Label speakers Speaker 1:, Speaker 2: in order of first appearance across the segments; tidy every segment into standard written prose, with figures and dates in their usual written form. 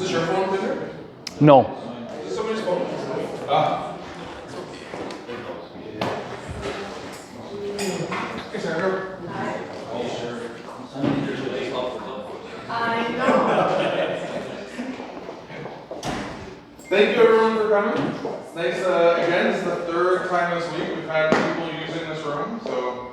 Speaker 1: this your phone, Pinder?
Speaker 2: No.
Speaker 1: Is this somebody's phone? Ah. Hey, Sandra.
Speaker 3: I know.
Speaker 1: Thank you everyone for coming. It's nice, again, it's the third time this week we've had people using this room, so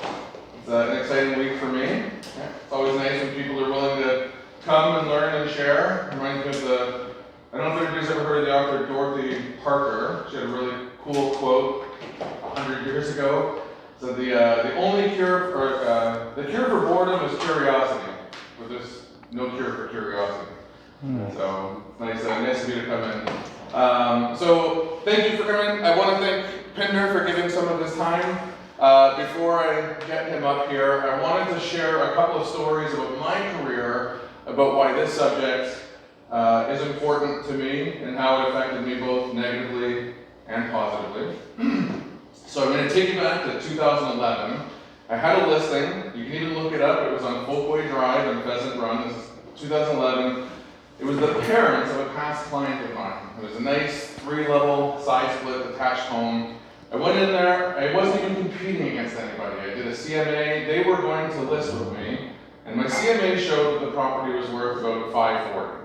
Speaker 1: it's an exciting week for me. It's always nice when people are willing to come and learn and share. Reminds me of I don't know if anybody's ever heard of the author Dorothy Parker. She had a really cool quote 100 years ago. So the only cure for, the cure for boredom is curiosity, but there's no cure for curiosity. So it's nice of you to come in. So thank you for coming. I want to thank Pinder for giving some of his time. Before I get him up here, I wanted to share a couple of stories about my career, about why this subject is important to me and how it affected me both negatively and positively. So I'm going to take you back to 2011. I had a listing. You can even look it up. It was on Folkway Drive in Pheasant Run. This is 2011. It was the parents of a past client of mine. It was a nice 3-level side split attached home. I went in there. I wasn't even competing against anybody. I did a CMA. They were going to list with me, and my CMA showed that the property was worth about $540.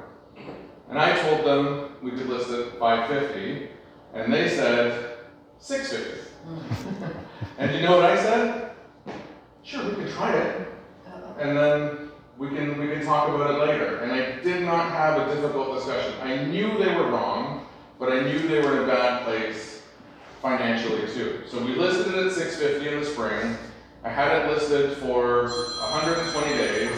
Speaker 1: And I told them we could list it at $550, and they said $650. And you know what I said? Sure, we could try it, and then we can talk about it later. And I did not have a difficult discussion. I knew they were wrong, but I knew they were in a bad place financially too. So we listed it at $650 in the spring. I had it listed for 120 days.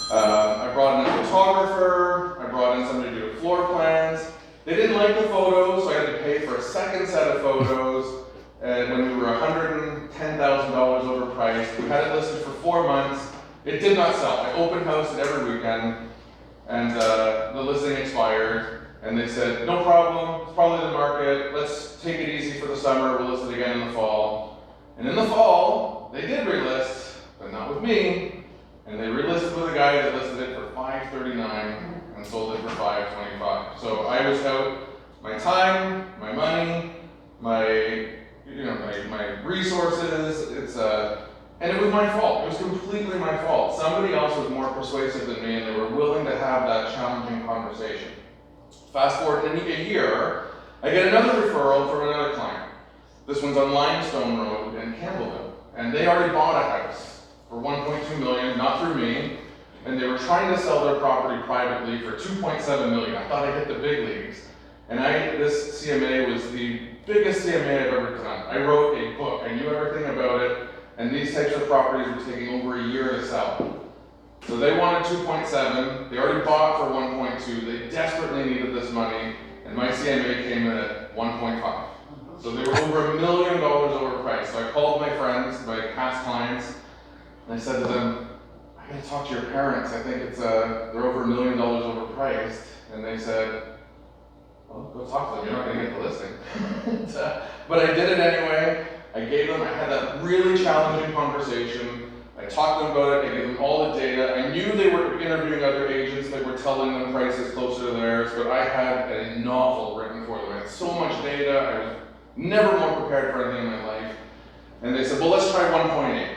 Speaker 1: I brought in a photographer. I brought in somebody to do floor plans. They didn't like the photos, so I had to pay for a second set of photos. And when we were $110,000 overpriced, we had it listed for 4 months. It did not sell. I open housed it every weekend, and the listing expired. And they said, no problem, it's probably the market. Let's take it easy for the summer. We'll list it again in the fall. And in the fall, they did relist, but not with me. And they relisted with a guy that listed it for $539 and sold it for $525. So I was out my time, my money, my resources. And it was my fault. It was completely my fault. Somebody else was more persuasive than me, and they were willing to have that challenging conversation. Fast forward a year, I get another referral from another client. This one's on Limestone Road in Campbellville, and they already bought a house for $1.2 million, not through me, and they were trying to sell their property privately for $2.7 million. I thought I hit the big leagues, and this CMA was the biggest CMA I've ever done. I wrote a book. I knew everything about it, and these types of properties were taking over a year to sell. So they wanted 2.7, they already bought for 1.2, they desperately needed this money, and my CMA came in at 1.5. So they were over $1 million overpriced. So I called my friends, my past clients, and I said to them, I gotta talk to your parents, I think they're over $1 million overpriced. And they said, well, go talk to them, you're not gonna get the listing. But I did it anyway. I had that really challenging conversation. I talked to them about it, I gave them all the data. I knew they were interviewing other agents that were telling them prices closer to theirs, but I had a novel written for them. I had so much data, I was never more prepared for anything in my life. And they said, well, let's try 1.8.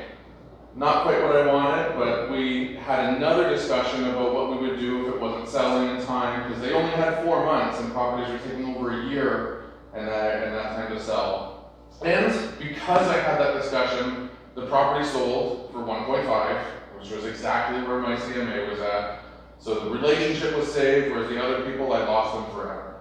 Speaker 1: Not quite what I wanted, but we had another discussion about what we would do if it wasn't selling in time, because they only had 4 months and properties were taking over a year and that time to sell. And because I had that discussion, the property sold for 1.5, which was exactly where my CMA was at. So the relationship was saved, whereas the other people, I lost them forever.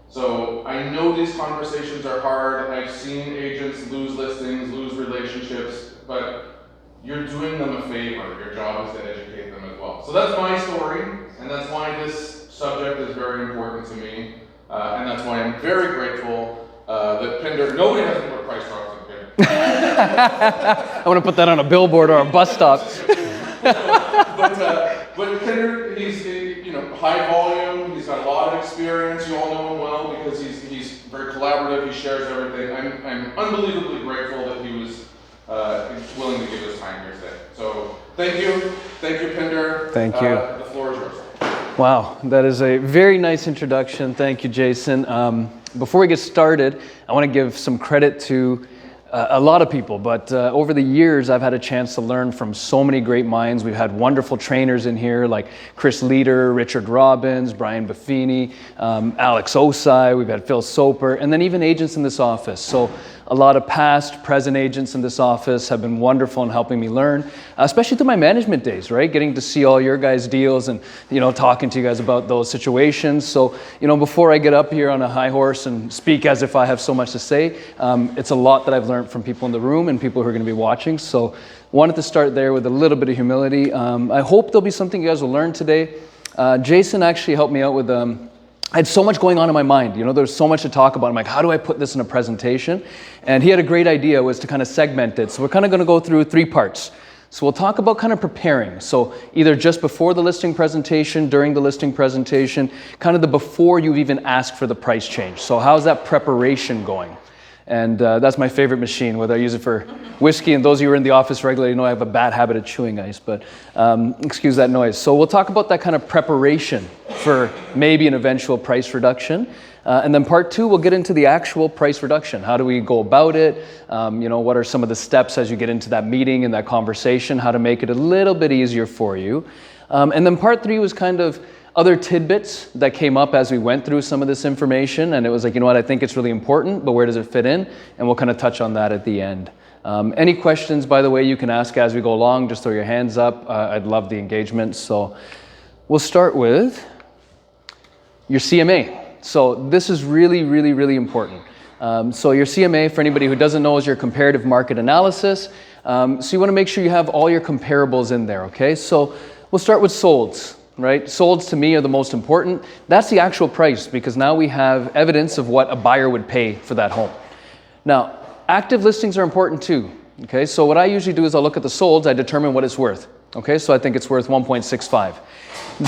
Speaker 1: So I know these conversations are hard. I've seen agents lose listings, lose relationships, but you're doing them a favor. Your job is to educate them as well. So that's my story, and that's why this subject is very important to me. And that's why I'm very grateful that Pinder, nobody has more price drops than Pinder.
Speaker 2: I want to put that on a billboard or a bus stop.
Speaker 1: But Pinder, he's high volume. He's got a lot of experience. You all know him well because he's very collaborative. He shares everything. I'm unbelievably grateful that he was willing to give his time here today. So thank you, Pinder.
Speaker 2: Thank you.
Speaker 1: The floor is yours.
Speaker 2: Wow, that is a very nice introduction. Thank you, Jason. Before we get started, I want to give some credit to a lot of people, but over the years, I've had a chance to learn from so many great minds. We've had wonderful trainers in here like Chris Leader, Richard Robbins, Brian Buffini, Alex Osai, we've had Phil Soper, and then even agents in this office. So a lot of past, present agents in this office have been wonderful in helping me learn, especially through my management days, right? Getting to see all your guys' deals and, talking to you guys about those situations. So, before I get up here on a high horse and speak as if I have so much to say, it's a lot that I've learned from people in the room and people who are going to be watching. So wanted to start there with a little bit of humility. I hope there'll be something you guys will learn today. Jason actually helped me out with I had so much going on in my mind. There's so much to talk about. I'm like, how do I put this in a presentation? And he had a great idea, was to kind of segment it. So we're kind of going to go through 3 parts. So we'll talk about kind of preparing. So either just before the listing presentation, during the listing presentation, kind of the before you even ask for the price change. So how's that preparation going? And that's my favorite machine, whether I use it for whiskey, and those of you who are in the office regularly know I have a bad habit of chewing ice, but excuse that noise. So we'll talk about that kind of preparation for maybe an eventual price reduction. And then part 2, we'll get into the actual price reduction. How do we go about it? What are some of the steps as you get into that meeting and that conversation, how to make it a little bit easier for you. And then part 3 was kind of other tidbits that came up as we went through some of this information, and it was like, I think it's really important, but where does it fit in? And we'll kind of touch on that at the end. Any questions, by the way, you can ask as we go along. Just throw your hands up. I'd love the engagement. So we'll start with your CMA. So this is really, really, really important. So your CMA, for anybody who doesn't know, is your comparative market analysis. So you want to make sure you have all your comparables in there, okay? So we'll start with solds. Right? Solds to me are the most important. That's the actual price, because now we have evidence of what a buyer would pay for that home. Now, active listings are important too. Okay, so what I usually do is I'll look at the solds, I determine what it's worth. Okay, so I think it's worth 1.65.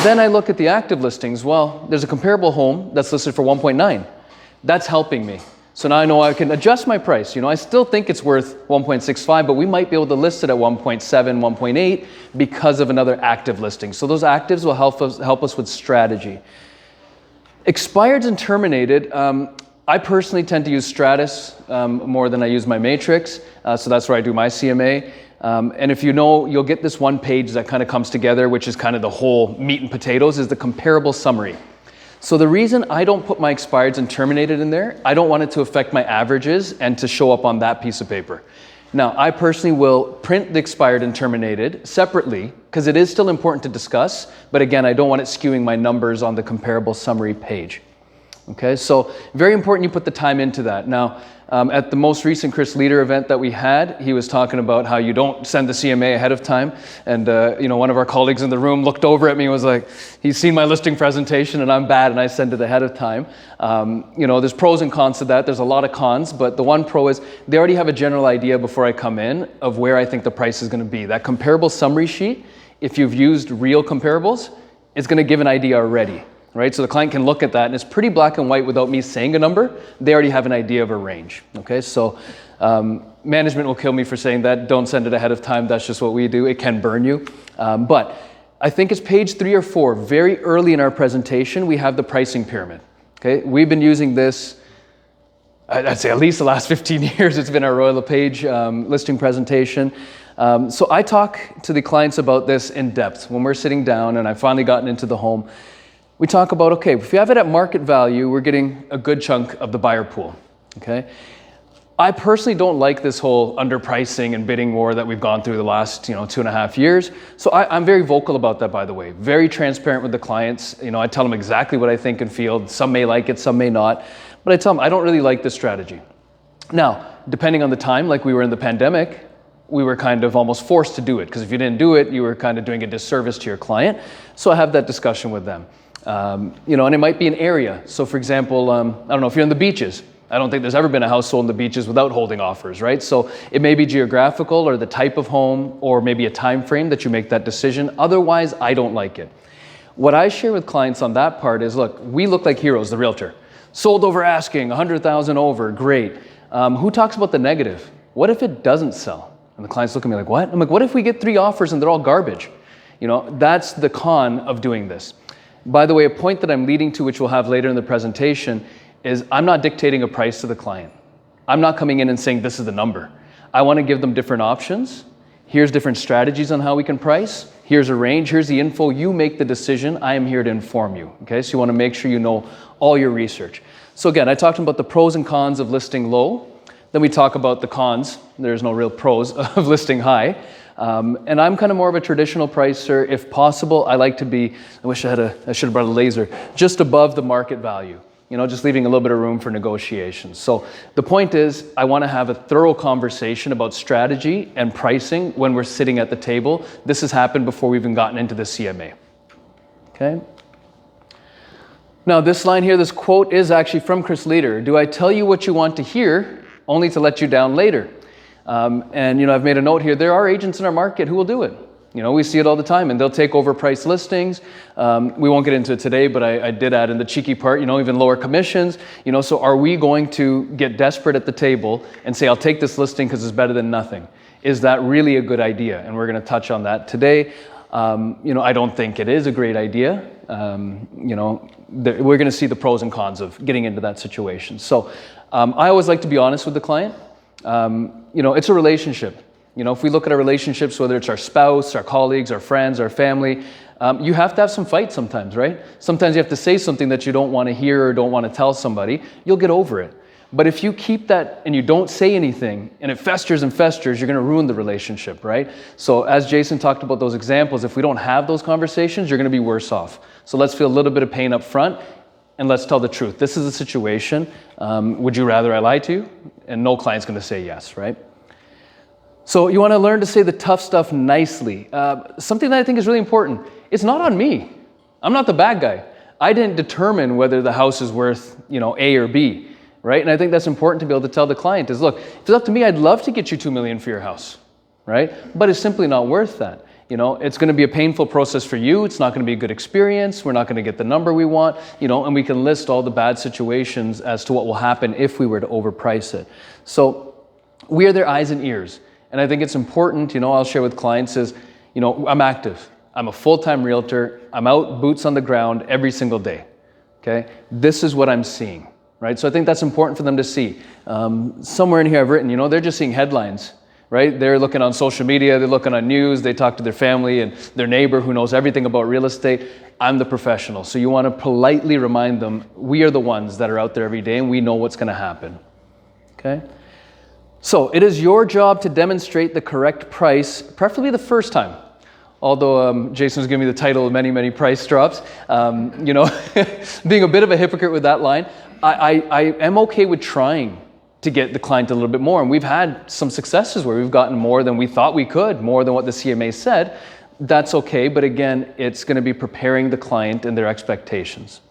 Speaker 2: Then I look at the active listings. Well, there's a comparable home that's listed for 1.9. That's helping me. So now I know I can adjust my price. I still think it's worth 1.65, but we might be able to list it at 1.7, 1.8 because of another active listing. So those actives will help us with strategy. Expireds and terminated, I personally tend to use Stratus more than I use my matrix. So that's where I do my CMA. And if you'll get this one page that kind of comes together, which is kind of the whole meat and potatoes, is the comparable summary. So the reason I don't put my expireds and terminated in there, I don't want it to affect my averages and to show up on that piece of paper. Now, I personally will print the expired and terminated separately, because it is still important to discuss, but again, I don't want it skewing my numbers on the comparable summary page. Okay, so very important you put the time into that. Now, at the most recent Chris Leader event that we had, he was talking about how you don't send the CMA ahead of time. And one of our colleagues in the room looked over at me and was like, he's seen my listing presentation and I'm bad and I send it ahead of time. There's pros and cons to that. There's a lot of cons, but the one pro is they already have a general idea before I come in of where I think the price is going to be. That comparable summary sheet, if you've used real comparables, it's going to give an idea already. Right, so the client can look at that and it's pretty black and white without me saying a number. They already have an idea of a range. Okay, so management will kill me for saying that. Don't send it ahead of time. That's just what we do. It can burn you. But I think it's page 3 or 4. Very early in our presentation, we have the pricing pyramid. Okay, we've been using this, I'd say at least the last 15 years. It's been our Royal LePage listing presentation. So I talk to the clients about this in depth when we're sitting down and I've finally gotten into the home. We talk about, okay, if you have it at market value, we're getting a good chunk of the buyer pool, okay? I personally don't like this whole underpricing and bidding war that we've gone through the last, 2.5 years. So I'm very vocal about that, by the way. Very transparent with the clients. I tell them exactly what I think and feel. Some may like it, some may not. But I tell them, I don't really like this strategy. Now, depending on the time, like we were in the pandemic, we were kind of almost forced to do it, because if you didn't do it, you were kind of doing a disservice to your client. So I have that discussion with them. And it might be an area. So for example, I don't know if you're in the beaches. I don't think there's ever been a house sold in the beaches without holding offers, right? So it may be geographical or the type of home or maybe a time frame that you make that decision. Otherwise, I don't like it. What I share with clients on that part is, look, we look like heroes, the realtor. Sold over asking, 100,000 over, great. Who talks about the negative? What if it doesn't sell? And the clients look at me like, what? I'm like, what if we get 3 offers and they're all garbage? That's the con of doing this. By the way, a point that I'm leading to, which we'll have later in the presentation, is I'm not dictating a price to the client. I'm not coming in and saying this is the number. I want to give them different options. Here's different strategies on how we can price. Here's a range. Here's the info. You make the decision. I am here to inform you. Okay, so you want to make sure you know all your research. So again, I talked about the pros and cons of listing low. Then we talk about the cons. There's no real pros of listing high. And I'm kind of more of a traditional pricer. If possible, I like to be, I should have brought a laser, just above the market value. You know, just leaving a little bit of room for negotiations. So the point is, I want to have a thorough conversation about strategy and pricing when we're sitting at the table. This has happened before we've even gotten into the CMA. Okay? Now this line here, this quote is actually from Chris Leader. Do I tell you what you want to hear, only to let you down later? And you know, I've made a note here, there are agents in our market who will do it. You know, we see it all the time, and they'll take overpriced listings. We won't get into it today, but I did add in the cheeky part, you know, even lower commissions. You know, so are we going to get desperate at the table and say, I'll take this listing because it's better than nothing? Is that really a good idea? And we're going to touch on that today. You know, I don't think it is a great idea. You know, we're going to see the pros and cons of getting into that situation. So I always like to be honest with the client. You know, it's a relationship. You know, if we look at our relationships, whether it's our spouse, our colleagues, our friends, our family, you have to have some fight sometimes, right? Sometimes you have to say something that you don't want to hear or don't want to tell somebody. You'll get over it. But if you keep that and you don't say anything and it festers and festers, you're going to ruin the relationship, right? So as Jason talked about those examples, if we don't have those conversations, you're going to be worse off. So let's feel a little bit of pain up front and let's tell the truth. This is a situation. Would you rather I lie to you? And no client's going to say yes, right? So you want to learn to say the tough stuff nicely. Something that I think is really important. It's not on me. I'm not the bad guy. I didn't determine whether the house is worth, you know, A or B, right? And I think that's important to be able to tell the client is, look, if it's up to me, I'd love to get you $2 million for your house, right? But it's simply not worth that. You know, it's going to be a painful process for you. It's not going to be a good experience. We're not going to get the number we want, you know, and we can list all the bad situations as to what will happen if we were to overprice it. So we are their eyes and ears. And I think it's important, you know, I'll share with clients is, you know, I'm active. I'm a full-time realtor. I'm out boots on the ground every single day, okay? This is what I'm seeing, right? So I think that's important for them to see. Somewhere in here I've written, you know, they're just seeing headlines, right? They're looking on social media, they're looking on news, they talk to their family and their neighbor who knows everything about real estate. I'm the professional. So you want to politely remind them, we are the ones that are out there every day and we know what's going to happen, okay? So it is your job to demonstrate the correct price, preferably the first time. Although Jason was giving me the title of many, many price drops, you know, being a bit of a hypocrite with that line, I am okay with trying to get the client a little bit more. And we've had some successes where we've gotten more than we thought we could, more than what the CMA said. That's okay, but again, it's going to be preparing the client and their expectations.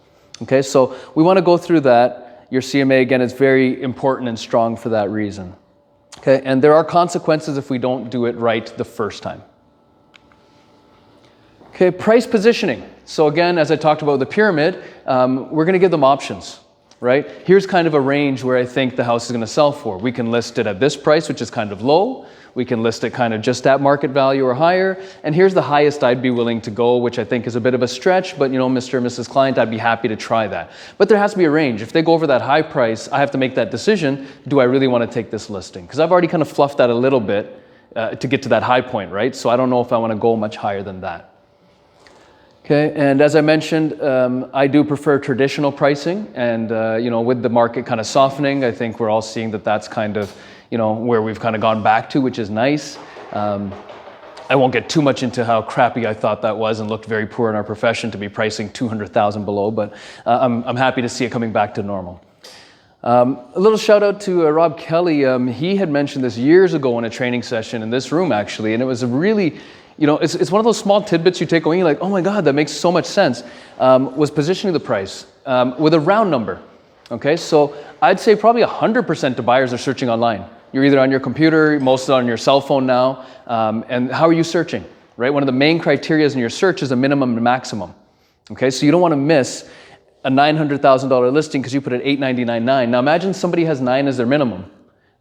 Speaker 2: Okay, so we want to go through that. Your CMA, again, is very important and strong for that reason. Okay, and there are consequences if we don't do it right the first time. Okay, price positioning. So again, as I talked about the pyramid, we're going to give them options, right? Here's kind of a range where I think the house is going to sell for. We can list it at this price, which is kind of low. We can list it kind of just at market value or higher. And here's the highest I'd be willing to go, which I think is a bit of a stretch, but you know, Mr. and Mrs. Client, I'd be happy to try that. But there has to be a range. If they go over that high price, I have to make that decision. Do I really want to take this listing? Because I've already kind of fluffed that a little bit to get to that high point, right? So I don't know if I want to go much higher than that. Okay, and as I mentioned, I do prefer traditional pricing, and you know, with the market kind of softening, I think we're all seeing that that's kind of, you know, where we've kind of gone back to, which is nice. I won't get too much into how crappy I thought that was and looked very poor in our profession to be pricing 200,000 below, but I'm happy to see it coming back to normal. A little shout out to Rob Kelly. He had mentioned this years ago in a training session in this room actually, and it was a really, you know, it's one of those small tidbits you take away and you're like, oh my God, that makes so much sense, was positioning the price with a round number. Okay, so I'd say probably 100% of buyers are searching online. You're either on your computer, most on your cell phone now, and how are you searching, right? One of the main criteria in your search is a minimum and maximum. Okay, so you don't want to miss a $900,000 listing because you put it $899.9. Now imagine somebody has 9 as their minimum.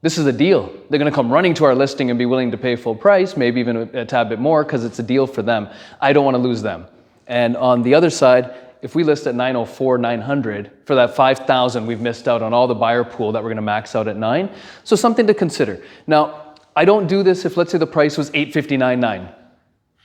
Speaker 2: This is a deal. They're going to come running to our listing and be willing to pay full price, maybe even a tad bit more because it's a deal for them. I don't want to lose them. And on the other side, if we list at 904, 900, for that 5,000, we've missed out on all the buyer pool that we're going to max out at 9. So something to consider. Now, I don't do this if, let's say, the price was 859.9.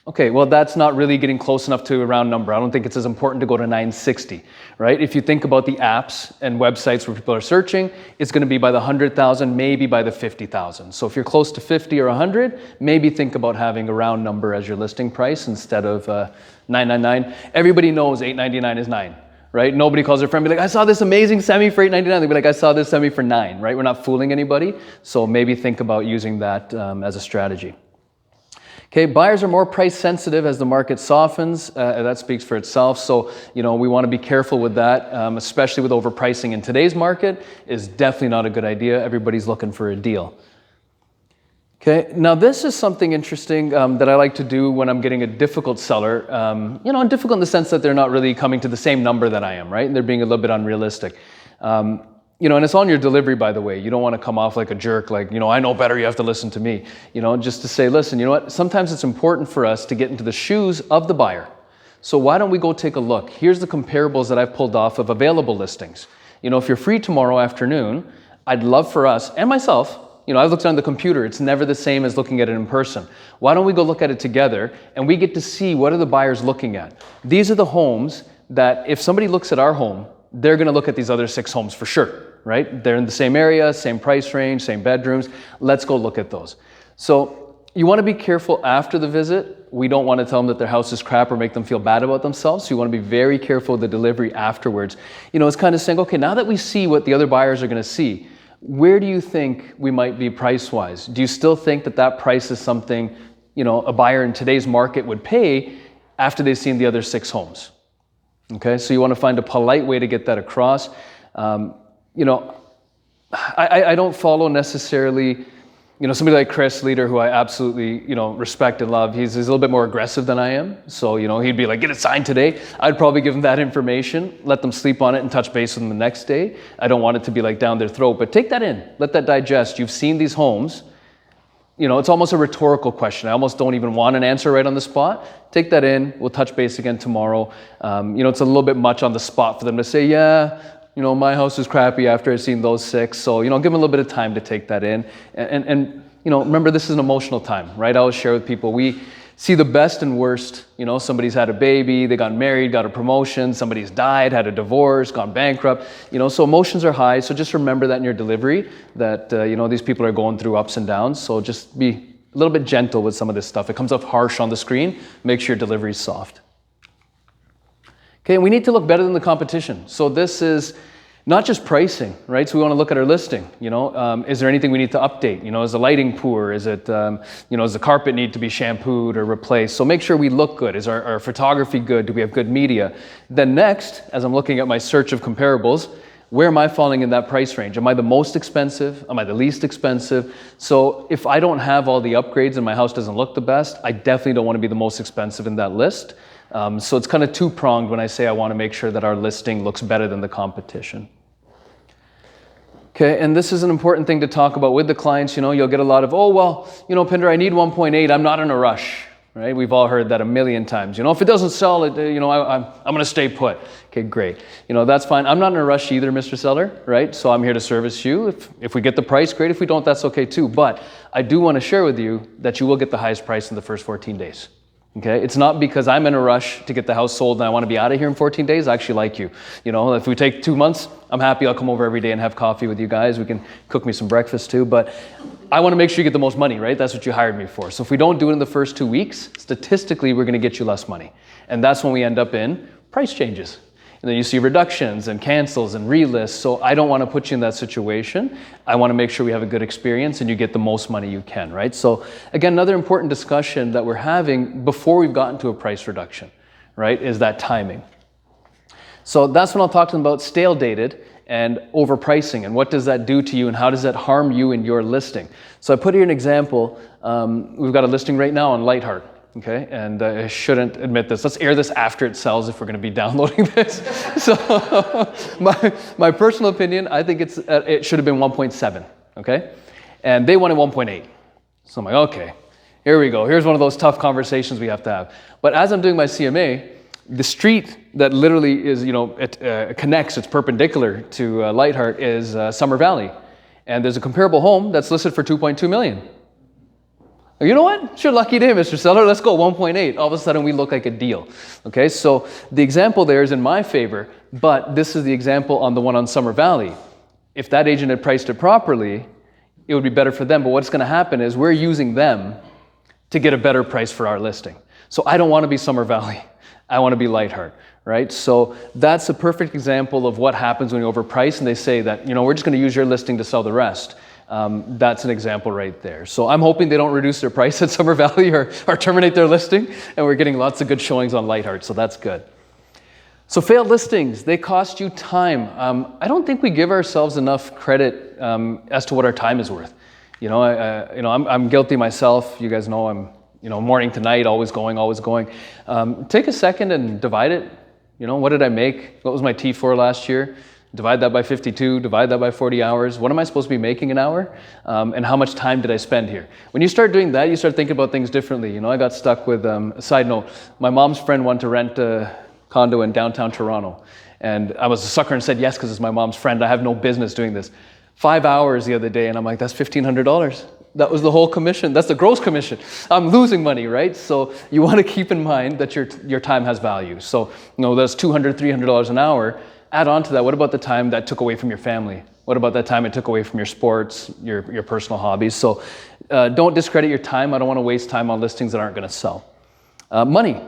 Speaker 2: Okay, well, that's not really getting close enough to a round number. I don't think it's as important to go to 960, right? If you think about the apps and websites where people are searching, it's going to be by the 100,000, maybe by the 50,000. So if you're close to 50 or 100, maybe think about having a round number as your listing price instead of 999. Everybody knows 899 is 9, right? Nobody calls their friend and be like, I saw this amazing semi for 899. They'll be like, I saw this semi for 9, right? We're not fooling anybody. So maybe think about using that as a strategy. Okay, buyers are more price sensitive as the market softens. That speaks for itself. So, we want to be careful with that, especially with overpricing in today's market is definitely not a good idea. Everybody's looking for a deal. Okay, now this is something interesting that I like to do when I'm getting a difficult seller. Difficult in the sense that they're not really coming to the same number that I am, right? And they're being a little bit unrealistic. And it's on your delivery, by the way. You don't want to come off like a jerk, like, I know better, you have to listen to me. Just to say, listen, you know what? Sometimes it's important for us to get into the shoes of the buyer. So why don't we go take a look? Here's the comparables that I've pulled off of available listings. If you're free tomorrow afternoon, I'd love for us, and myself, I've looked on the computer. It's never the same as looking at it in person. Why don't we go look at it together and we get to see what are the buyers looking at? These are the homes that if somebody looks at our home, they're going to look at these other 6 homes for sure. Right? They're in the same area, same price range, same bedrooms. Let's go look at those. So you want to be careful after the visit. We don't want to tell them that their house is crap or make them feel bad about themselves. So you want to be very careful with the delivery afterwards. It's kind of saying, okay, now that we see what the other buyers are going to see, where do you think we might be price-wise? Do you still think that that price is something, a buyer in today's market would pay after they've seen the other 6 homes? Okay, so you want to find a polite way to get that across. I don't follow necessarily, somebody like Chris, leader, who I absolutely, respect and love. He's a little bit more aggressive than I am. So, he'd be like, get it signed today. I'd probably give them that information, let them sleep on it and touch base with them the next day. I don't want it to be like down their throat, but take that in, let that digest. You've seen these homes. It's almost a rhetorical question. I almost don't even want an answer right on the spot. Take that in. We'll touch base again tomorrow. It's a little bit much on the spot for them to say, yeah, my house is crappy after I've seen those 6. So, give them a little bit of time to take that in. And remember, this is an emotional time, right? I always share with people, we see the best and worst. Somebody's had a baby, they got married, got a promotion, somebody's died, had a divorce, gone bankrupt. So emotions are high. So just remember that in your delivery, that, these people are going through ups and downs. So just be a little bit gentle with some of this stuff. It comes off harsh on the screen. Make sure your delivery is soft. Okay, we need to look better than the competition. So this is not just pricing, right? So we want to look at our listing. Is there anything we need to update? Is the lighting poor? Is it, does the carpet need to be shampooed or replaced? So make sure we look good. Is our photography good? Do we have good media? Then next, as I'm looking at my search of comparables, where am I falling in that price range? Am I the most expensive? Am I the least expensive? So if I don't have all the upgrades and my house doesn't look the best, I definitely don't want to be the most expensive in that list. So it's kind of two-pronged when I say I want to make sure that our listing looks better than the competition. Okay, and this is an important thing to talk about with the clients. You'll get a lot of, Pinder, I need 1.8. I'm not in a rush, right? We've all heard that a million times. If it doesn't sell, I'm going to stay put. Okay, great. That's fine. I'm not in a rush either, Mr. Seller, right? So I'm here to service you. If we get the price, great. If we don't, that's okay too. But I do want to share with you that you will get the highest price in the first 14 days. Okay, it's not because I'm in a rush to get the house sold and I want to be out of here in 14 days. I actually like you. If we take 2 months, I'm happy. I'll come over every day and have coffee with you guys. We can cook me some breakfast too. But I want to make sure you get the most money, right? That's what you hired me for. So if we don't do it in the first 2 weeks, statistically, we're going to get you less money. And that's when we end up in price changes. And then you see reductions and cancels and relists. So I don't want to put you in that situation. I want to make sure we have a good experience and you get the most money you can, right? So again, another important discussion that we're having before we've gotten to a price reduction, right, is that timing. So that's when I'll talk to them about stale dated and overpricing and what does that do to you and how does that harm you in your listing. So I put here an example. We've got a listing right now on Lightheart. Okay, and I shouldn't admit this. Let's air this after it sells if we're going to be downloading this. So my personal opinion, I think it should have been 1.7, okay? And they wanted 1.8. So I'm like, okay, here we go. Here's one of those tough conversations we have to have. But as I'm doing my CMA, The street that literally is, it connects, it's perpendicular to Lightheart is Summer Valley. And there's a comparable home that's listed for $2.2 million. You know what? It's your lucky day, Mr. Seller. Let's go 1.8. All of a sudden, we look like a deal. Okay, so the example there is in my favor, but this is the example on the one on Summer Valley. If that agent had priced it properly, it would be better for them. But what's going to happen is we're using them to get a better price for our listing. So I don't want to be Summer Valley. I want to be Lightheart, right? So that's a perfect example of what happens when you overprice and they say that, we're just going to use your listing to sell the rest. That's an example right there. So I'm hoping they don't reduce their price at Summer Valley or terminate their listing, and we're getting lots of good showings on Lightheart, so that's good. So failed listings, they cost you time. I don't think we give ourselves enough credit as to what our time is worth. I'm guilty myself. You guys know I'm, morning to night, always going. Take a second and divide it. What did I make? What was my T4 last year? Divide that by 52, divide that by 40 hours. What am I supposed to be making an hour? And how much time did I spend here? When you start doing that, you start thinking about things differently. I got stuck with, a side note, my mom's friend wanted to rent a condo in downtown Toronto. And I was a sucker and said yes because it's my mom's friend. I have no business doing this. 5 hours the other day, and I'm like, that's $1,500. That was the whole commission. That's the gross commission. I'm losing money, right? So you want to keep in mind that your time has value. So, that's $200, $300 an hour. Add on to that, what about the time that took away from your family? What about that time it took away from your sports, your personal hobbies? So don't discredit your time. I don't want to waste time on listings that aren't going to sell. Money.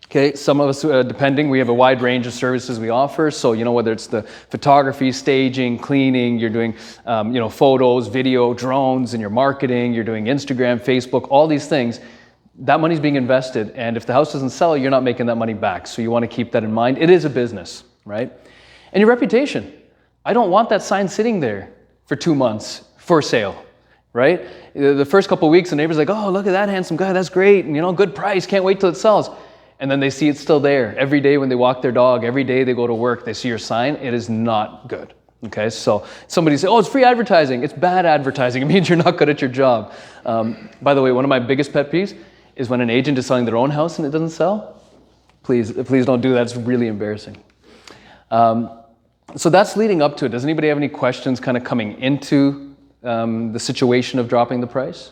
Speaker 2: Okay, some of us, depending, we have a wide range of services we offer. So, whether it's the photography, staging, cleaning, you're doing, photos, video, drones, and your marketing, you're doing Instagram, Facebook, all these things, that money's being invested. And if the house doesn't sell, you're not making that money back. So you want to keep that in mind. It is a business, right? And your reputation. I don't want that sign sitting there for 2 months for sale, right? The first couple of weeks, the neighbor's like, oh, look at that handsome guy, that's great, and good price, can't wait till it sells. And then they see it's still there. Every day when they walk their dog, every day they go to work, they see your sign. It is not good, okay? So somebody say, oh, it's free advertising. It's bad advertising. It means you're not good at your job. By the way, one of my biggest pet peeves is when an agent is selling their own house and it doesn't sell. Please don't do that. It's really embarrassing. So that's leading up to it. Does anybody have any questions kind of coming into the situation of dropping the price?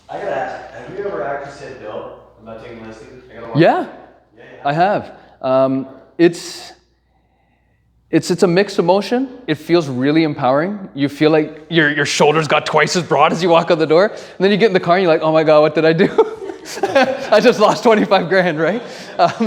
Speaker 3: I gotta ask, have you ever actually said no? I'm not taking listings?
Speaker 2: Yeah, I have. It's a mixed emotion. It feels really empowering. You feel like your shoulders got twice as broad as you walk out the door. And then you get in the car and you're like, oh my God, what did I do? I just lost 25 grand, right?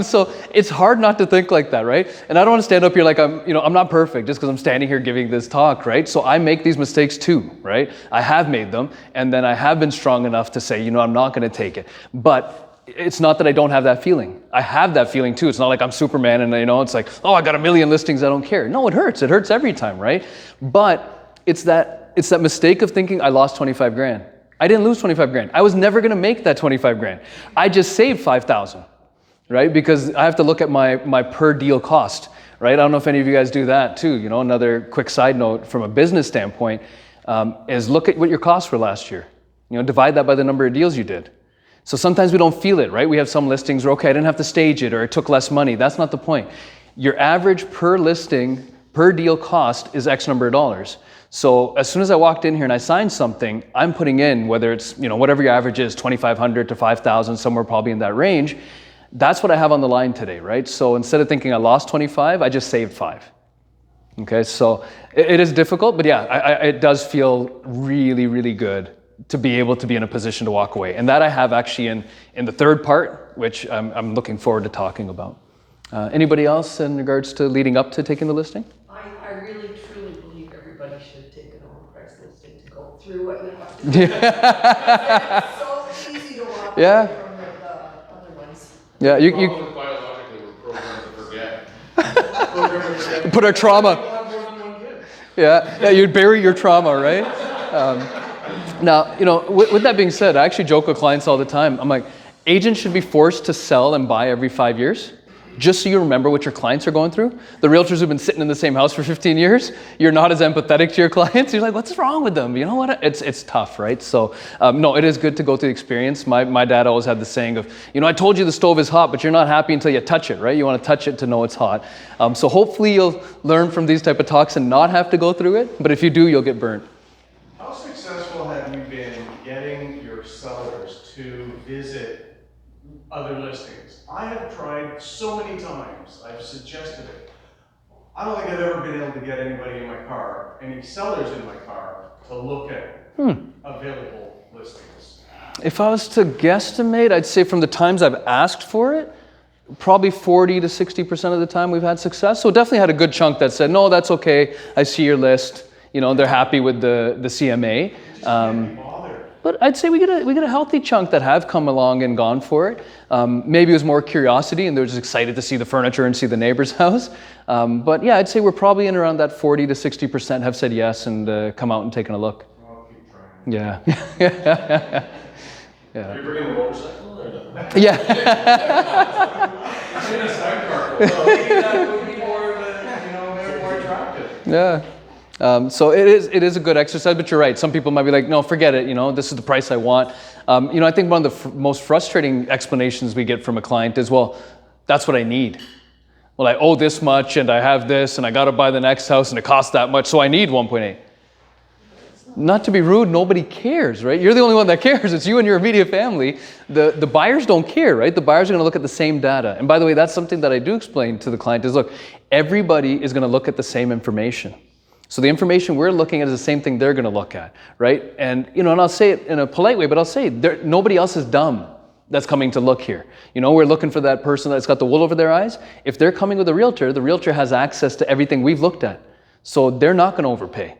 Speaker 2: So it's hard not to think like that, right? And I don't want to stand up here like I'm not perfect just because I'm standing here giving this talk, right? So I make these mistakes too, right? I have made them, and then I have been strong enough to say, I'm not going to take it. But it's not that I don't have that feeling. I have that feeling too. It's not like I'm Superman and it's like, oh, I got a million listings, I don't care. No, it hurts. It hurts every time, right? But it's that mistake of thinking I lost 25 grand. I didn't lose 25 grand. I was never going to make that 25 grand. I just saved 5,000, right? Because I have to look at my per deal cost, right? I don't know if any of you guys do that too. Another quick side note from a business standpoint is look at what your costs were last year. Divide that by the number of deals you did. So sometimes we don't feel it, right? We have some listings where, okay, I didn't have to stage it or it took less money. That's not the point. Your average per listing, per deal cost is X number of dollars. So as soon as I walked in here and I signed something, I'm putting in, whether it's, whatever your average is, 2,500 to 5,000, somewhere probably in that range. That's what I have on the line today, right? So instead of thinking I lost 25, I just saved 5. Okay, so it is difficult, but yeah, it does feel really, really good to be able to be in a position to walk away. And that I have actually in the third part, which I'm looking forward to talking about. Anybody else in regards to leading up to taking the listing?
Speaker 4: I really truly believe everybody should take an overpriced listing to go through what you have to do. It's so easy to walk away from the other ones.
Speaker 2: Yeah, you
Speaker 1: biologically we're programmed to forget.
Speaker 2: put our trauma.
Speaker 1: We'll have more than one kid.
Speaker 2: Yeah, you'd bury your trauma, right? Now, with that being said, I actually joke with clients all the time. I'm like, agents should be forced to sell and buy every 5 years. just so you remember what your clients are going through. The realtors who've been sitting in the same house for 15 years, you're not as empathetic to your clients. You're like, what's wrong with them? You know what? It's tough, right? So no, it is good to go through the experience. My dad always had the saying of, I told you the stove is hot, but you're not happy until you touch it, right? You want to touch it to know it's hot. So hopefully you'll learn from these type of talks and not have to go through it. But if you do, you'll get burnt.
Speaker 3: How successful have you been getting your sellers to visit other listings? I have tried so many times. I've suggested it. I don't think I've ever been able to get anybody in my car, any sellers in my car, to look at available listings.
Speaker 2: If I was to guesstimate, I'd say from the times I've asked for it, probably 40 to 60% of the time we've had success. So definitely had a good chunk that said, no, that's okay. I see your list. They're happy with the CMA. But I'd say we get a healthy chunk that have come along and gone for it. Maybe it was more curiosity and they're just excited to see the furniture and see the neighbor's house. But yeah, I'd say we're probably in around that 40 to 60% have said yes and come out and taken a look.
Speaker 3: I'll keep trying.
Speaker 2: Yeah.
Speaker 5: Are you bringing a motorcycle or no?
Speaker 2: Yeah.
Speaker 3: In a sidecar. Maybe that would be more attractive.
Speaker 2: Yeah. So it is a good exercise, but you're right. Some people might be like, no, forget it. This is the price I want. I think one of the most frustrating explanations we get from a client is, well, that's what I need. Well, I owe this much and I have this and I got to buy the next house and it costs that much. So I need 1.8. Not to be rude, nobody cares, right? You're the only one that cares. It's you and your immediate family. The buyers don't care, right? The buyers are going to look at the same data. And by the way, that's something that I do explain to the client is, look, everybody is going to look at the same information. So the information we're looking at is the same thing they're going to look at, right? And and I'll say it in a polite way, but I'll say nobody else is dumb that's coming to look here. We're looking for that person that's got the wool over their eyes. If they're coming with the realtor has access to everything we've looked at. So they're not going to overpay,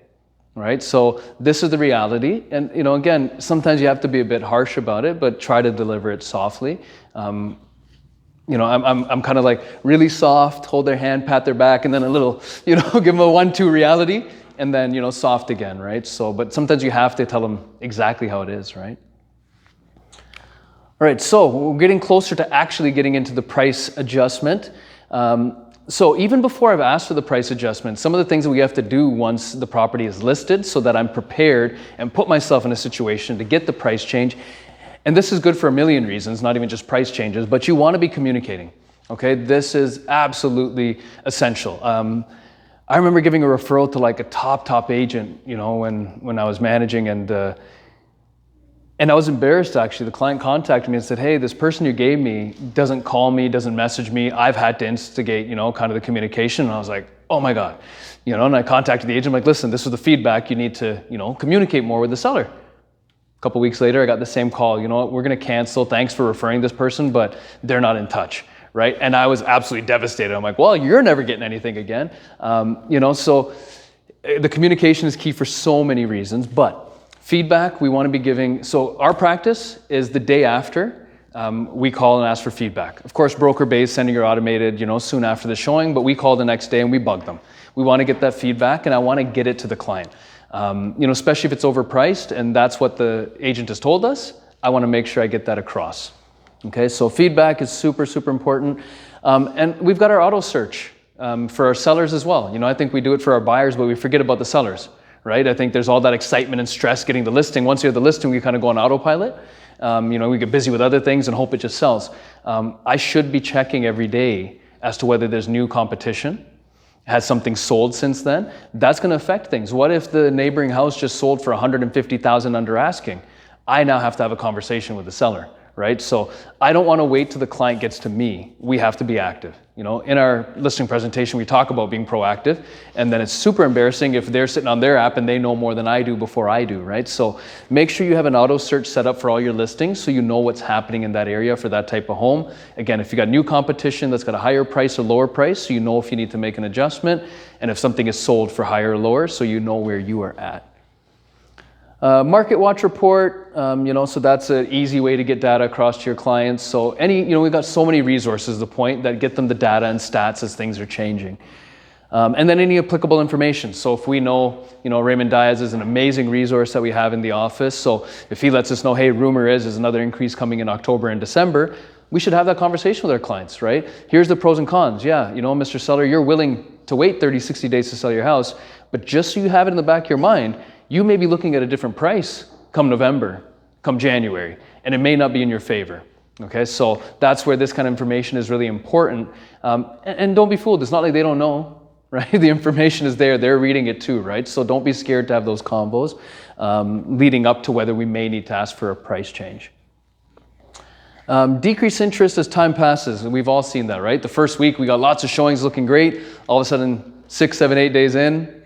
Speaker 2: right? So this is the reality. And, again, sometimes you have to be a bit harsh about it, but try to deliver it softly. I'm kind of like really soft, hold their hand, pat their back, and then a little, give them a 1-2 reality, and then, soft again, right? So, but sometimes you have to tell them exactly how it is, right? All right, so we're getting closer to actually getting into the price adjustment. So even before I've asked for the price adjustment, some of the things that we have to do once the property is listed so that I'm prepared and put myself in a situation to get the price change. And this is good for a million reasons, not even just price changes, but you want to be communicating, okay? This is absolutely essential. I remember giving a referral to like a top agent, when I was managing, and I was embarrassed actually. The client contacted me and said, hey, this person you gave me doesn't call me, doesn't message me. I've had to instigate, kind of the communication. And I was like, oh my God, and I contacted the agent. I'm like, listen, this is the feedback. You need to, communicate more with the seller. A couple weeks later, I got the same call. You know what, we're going to cancel. Thanks for referring this person, but they're not in touch, right? And I was absolutely devastated. I'm like, well, you're never getting anything again. So the communication is key for so many reasons, but feedback we want to be giving. So our practice is the day after we call and ask for feedback. Of course, broker base sending your automated, soon after the showing, but we call the next day and we bug them. We want to get that feedback and I want to get it to the client. Especially if it's overpriced and that's what the agent has told us, I want to make sure I get that across. Okay, so feedback is super, super important. And we've got our auto search for our sellers as well. I think we do it for our buyers, but we forget about the sellers, right? I think there's all that excitement and stress getting the listing. Once you have the listing, we kind of go on autopilot. We get busy with other things and hope it just sells. I should be checking every day as to whether there's new competition. Has something sold since then? That's going to affect things. What if the neighboring house just sold for $150,000 under asking? I now have to have a conversation with the seller, right? So I don't want to wait till the client gets to me. We have to be active. In our listing presentation, we talk about being proactive, and then it's super embarrassing if they're sitting on their app and they know more than I do before I do, right? So make sure you have an auto search set up for all your listings so you know what's happening in that area for that type of home. Again, if you got new competition that's got a higher price or lower price, so you know if you need to make an adjustment, and if something is sold for higher or lower, so you know where you are at. Market watch report, so that's an easy way to get data across to your clients. So we've got so many resources, the point, that get them the data and stats as things are changing. And then any applicable information. So if we know, Raymond Diaz is an amazing resource that we have in the office. So if he lets us know, hey, rumor is there's another increase coming in October and December, we should have that conversation with our clients, right? Here's the pros and cons. Yeah, you know, Mr. Seller, you're willing to wait 30, 60 days to sell your house, but just so you have it in the back of your mind, you may be looking at a different price come November, come January, and it may not be in your favor. Okay, so that's where this kind of information is really important. And don't be fooled, it's not like they don't know, right? The information is there, they're reading it too, right? So don't be scared to have those combos leading up to whether we may need to ask for a price change. Decrease interest as time passes, and we've all seen that, right? The first week we got lots of showings looking great, all of a sudden 6, 7, 8 days in,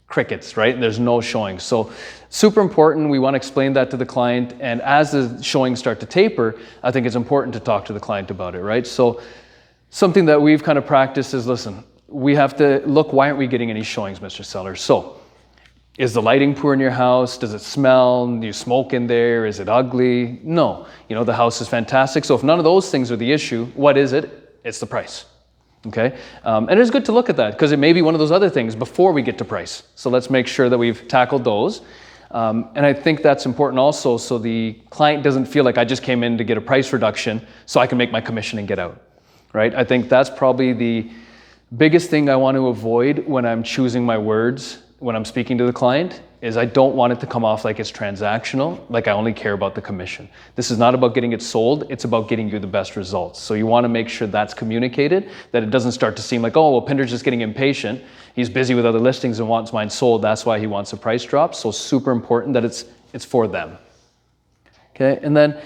Speaker 2: crickets, right? There's no showings. So super important, we want to explain that to the client, and as the showings start to taper, I think it's important to talk to the client about it, right? So something that we've kind of practiced is, listen, we have to look, why aren't we getting any showings, Mr. Seller? So is the lighting poor in your house? Does it smell? Do you smoke in there? Is it ugly? No. You know, the house is fantastic. So if none of those things are the issue, what is it? It's the price. Okay? And it's good to look at that because it may be one of those other things before we get to price. So let's make sure that we've tackled those. And I think that's important also so the client doesn't feel like I just came in to get a price reduction so I can make my commission and get out. Right? I think that's probably the biggest thing I want to avoid when I'm choosing my words when I'm speaking to the client is I don't want it to come off like it's transactional, like I only care about the commission. This is not about getting it sold, it's about getting you the best results. So you want to make sure that's communicated, that it doesn't start to seem like, oh, well, Pinder's just getting impatient. He's busy with other listings and wants mine sold. That's why he wants a price drop. So super important that it's for them. Okay, and then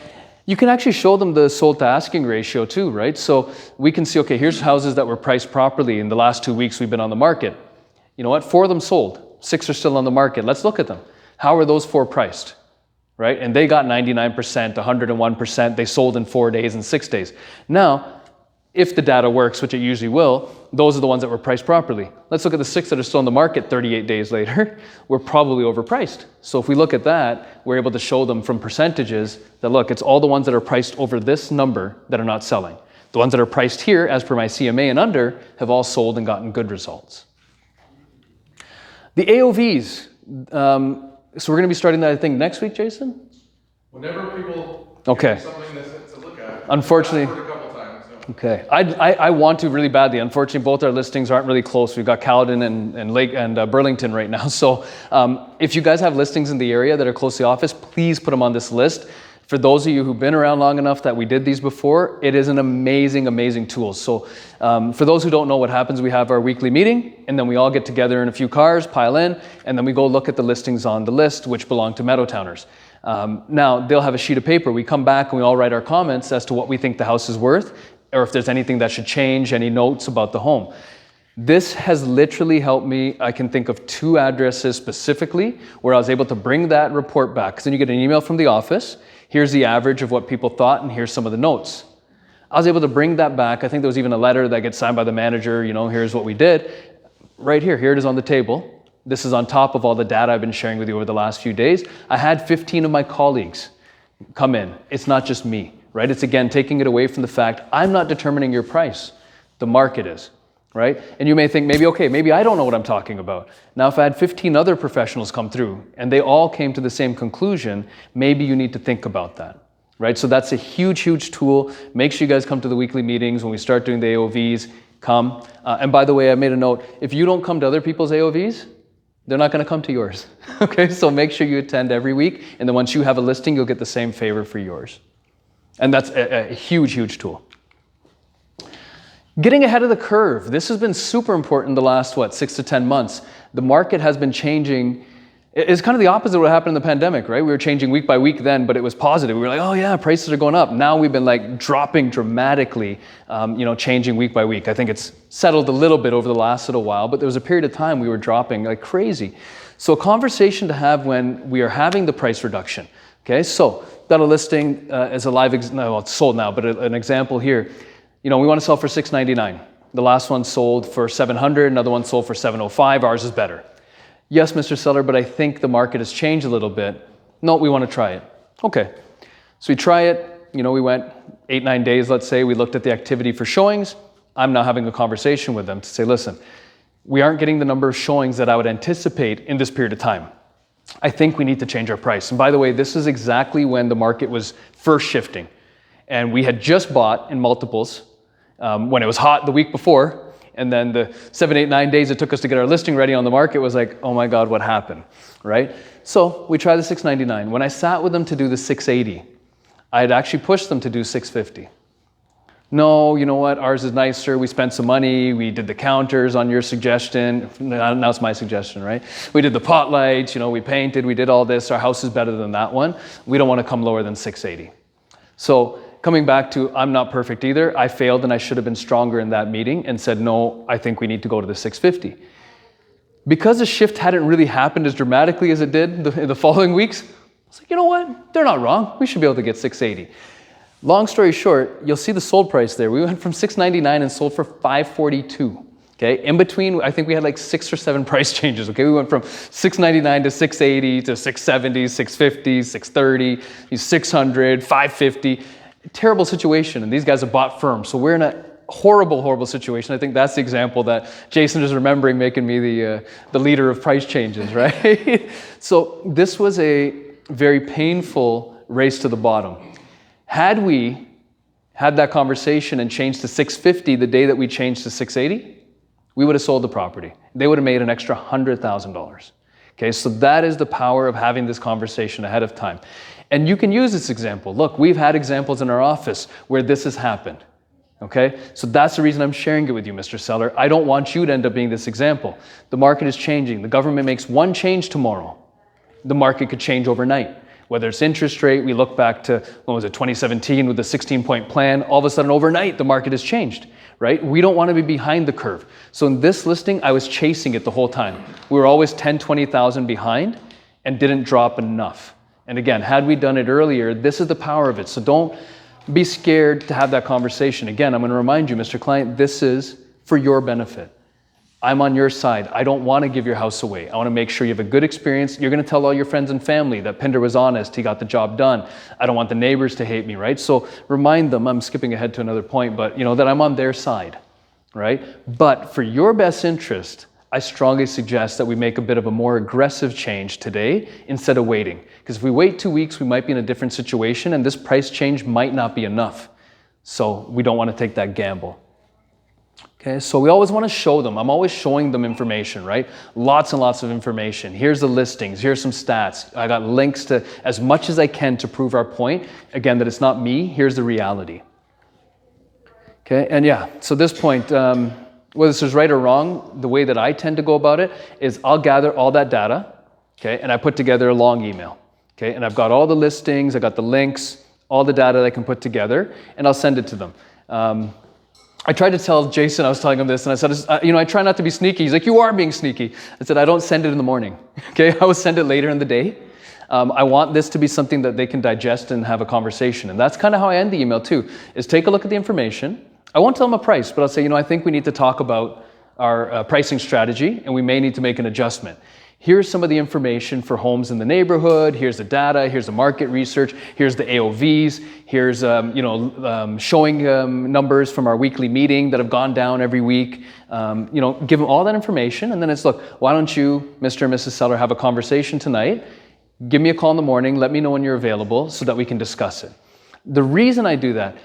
Speaker 2: you can actually show them the sold to asking ratio too, right? So we can see, okay, here's houses that were priced properly in the last 2 weeks we've been on the market. You know what? 4 of them sold. 6 are still on the market. Let's look at them. How are those 4 priced? Right? And they got 99%, 101%. They sold in 4 days and 6 days. Now, if the data works, which it usually will, those are the ones that were priced properly. Let's look at the 6 that are still on the market 38 days later. We're probably overpriced. So if we look at that, we're able to show them from percentages that, look, it's all the ones that are priced over this number that are not selling. The ones that are priced here, as per my CMA and under, have all sold and gotten good results. The AOVs, so we're going to be starting that, I think, next week, Jason?
Speaker 1: Whenever people
Speaker 2: Okay.
Speaker 1: get something to look at.
Speaker 2: Unfortunately.
Speaker 1: I've heard a couple times. So.
Speaker 2: Okay. I want to really badly. Unfortunately, both our listings aren't really close. We've got Caledon and Lake and Burlington right now. So if you guys have listings in the area that are close to the office, please put them on this list. For those of you who've been around long enough that we did these before, it is an amazing, amazing tool. So for those who don't know what happens, we have our weekly meeting, and then we all get together in a few cars, pile in, and then we go look at the listings on the list, which belong to Meadowtowners. Now, they'll have a sheet of paper. We come back and we all write our comments as to what we think the house is worth, or if there's anything that should change, any notes about the home. This has literally helped me. I can think of 2 addresses specifically where I was able to bring that report back. Because then you get an email from the office. Here's the average of what people thought, and here's some of the notes. I was able to bring that back. I think there was even a letter that gets signed by the manager, you know, here's what we did. Right here, here it is on the table. This is on top of all the data I've been sharing with you over the last few days. I had 15 of my colleagues come in. It's not just me, right? It's again, taking it away from the fact, I'm not determining your price. The market is. Right? And you may think, maybe, okay, maybe I don't know what I'm talking about. Now, if I had 15 other professionals come through and they all came to the same conclusion, maybe you need to think about that, right? So that's a huge, huge tool. Make sure you guys come to the weekly meetings. When we start doing the AOVs, come. And by the way, I made a note, if you don't come to other people's AOVs, they're not going to come to yours. Okay, so make sure you attend every week. And then once you have a listing, you'll get the same favor for yours. And that's a huge, huge tool. Getting ahead of the curve. This has been super important the last, 6 to 10 months. The market has been changing. It's kind of the opposite of what happened in the pandemic, right? We were changing week by week then, but it was positive. We were like, oh yeah, prices are going up. Now we've been like dropping dramatically, changing week by week. I think it's settled a little bit over the last little while, but there was a period of time we were dropping like crazy. So a conversation to have when we are having the price reduction. Okay, so got a listing as a live, it's sold now, but an example here. You know, we want to sell for $699. The last one sold for $700, another one sold for $705. Ours is better. Yes, Mr. Seller, but I think the market has changed a little bit. No, we want to try it. Okay. So we try it. You know, we went 8-9 days, let's say. We looked at the activity for showings. I'm now having a conversation with them to say, listen, we aren't getting the number of showings that I would anticipate in this period of time. I think we need to change our price. And by the way, this is exactly when the market was first shifting. And we had just bought in multiples when it was hot the week before. And then the 7, 8, 9 days it took us to get our listing ready on the market was like, oh my God, what happened, right? So we tried the 699. When I sat with them to do the 680, I had actually pushed them to do 650. No, you know what, ours is nicer, we spent some money, we did the counters on your suggestion, now it's my suggestion, right? We did the pot lights, you know, we painted, we did all this, our house is better than that one. We don't want to come lower than 680. So coming back to, I'm not perfect either, I failed and I should have been stronger in that meeting and said, no, I think we need to go to the 650. Because the shift hadn't really happened as dramatically as it did in the following weeks, I was like, you know what, they're not wrong, we should be able to get 680. Long story short, you'll see the sold price there. We went from 699 and sold for 542. Okay, in between, I think we had like 6 or 7 price changes. Okay, we went from 699 to 680 to 670, 650, 630, 600, 550. Terrible situation, and these guys have bought firms, so we're in a horrible situation. I think that's the example that Jason is remembering, making me the leader of price changes, right? So this was a very painful race to the bottom. Had we had that conversation and changed to 650 the day that we changed to 680, we would have sold the property. They would have made an extra $100,000. Okay, so that is the power of having this conversation ahead of time. And you can use this example. Look, we've had examples in our office where this has happened. Okay, so that's the reason I'm sharing it with you, Mr. Seller. I don't want you to end up being this example. The market is changing. The government makes one change tomorrow. The market could change overnight. Whether it's interest rate, we look back to, 2017 with the 16-point plan, all of a sudden overnight the market has changed, right? We don't want to be behind the curve. So in this listing, I was chasing it the whole time. We were always 10, 20,000 behind and didn't drop enough. And again, had we done it earlier, this is the power of it. So don't be scared to have that conversation. Again, I'm going to remind you, Mr. Client, this is for your benefit. I'm on your side. I don't want to give your house away. I want to make sure you have a good experience. You're going to tell all your friends and family that Pinder was honest. He got the job done. I don't want the neighbors to hate me, right? So remind them, I'm skipping ahead to another point, but that I'm on their side, right? But for your best interest, I strongly suggest that we make a bit of a more aggressive change today instead of waiting. Because if we wait 2 weeks, we might be in a different situation and this price change might not be enough. So we don't want to take that gamble. Okay, so we always want to show them. I'm always showing them information, right? Lots and lots of information. Here's the listings. Here's some stats. I got links to as much as I can to prove our point. Again, that it's not me. Here's the reality. Okay, and yeah, so this point, whether this is right or wrong, the way that I tend to go about it is I'll gather all that data, okay, and I put together a long email, okay, and I've got all the listings, I got the links, all the data that I can put together, and I'll send it to them. I tried to tell Jason, I was telling him this, and I said, I try not to be sneaky. He's like, you are being sneaky. I said, I don't send it in the morning, okay? I will send it later in the day. I want this to be something that they can digest and have a conversation. And that's kind of how I end the email too, is take a look at the information. I won't tell them a price, but I'll say, I think we need to talk about our pricing strategy, and we may need to make an adjustment. Here's some of the information for homes in the neighborhood. Here's the data. Here's the market research. Here's the AOVs. Here's showing numbers from our weekly meeting that have gone down every week. Give them all that information, and then it's, look, why don't you, Mr. and Mrs. Seller, have a conversation tonight? Give me a call in the morning. Let me know when you're available so that we can discuss it. The reason I do that,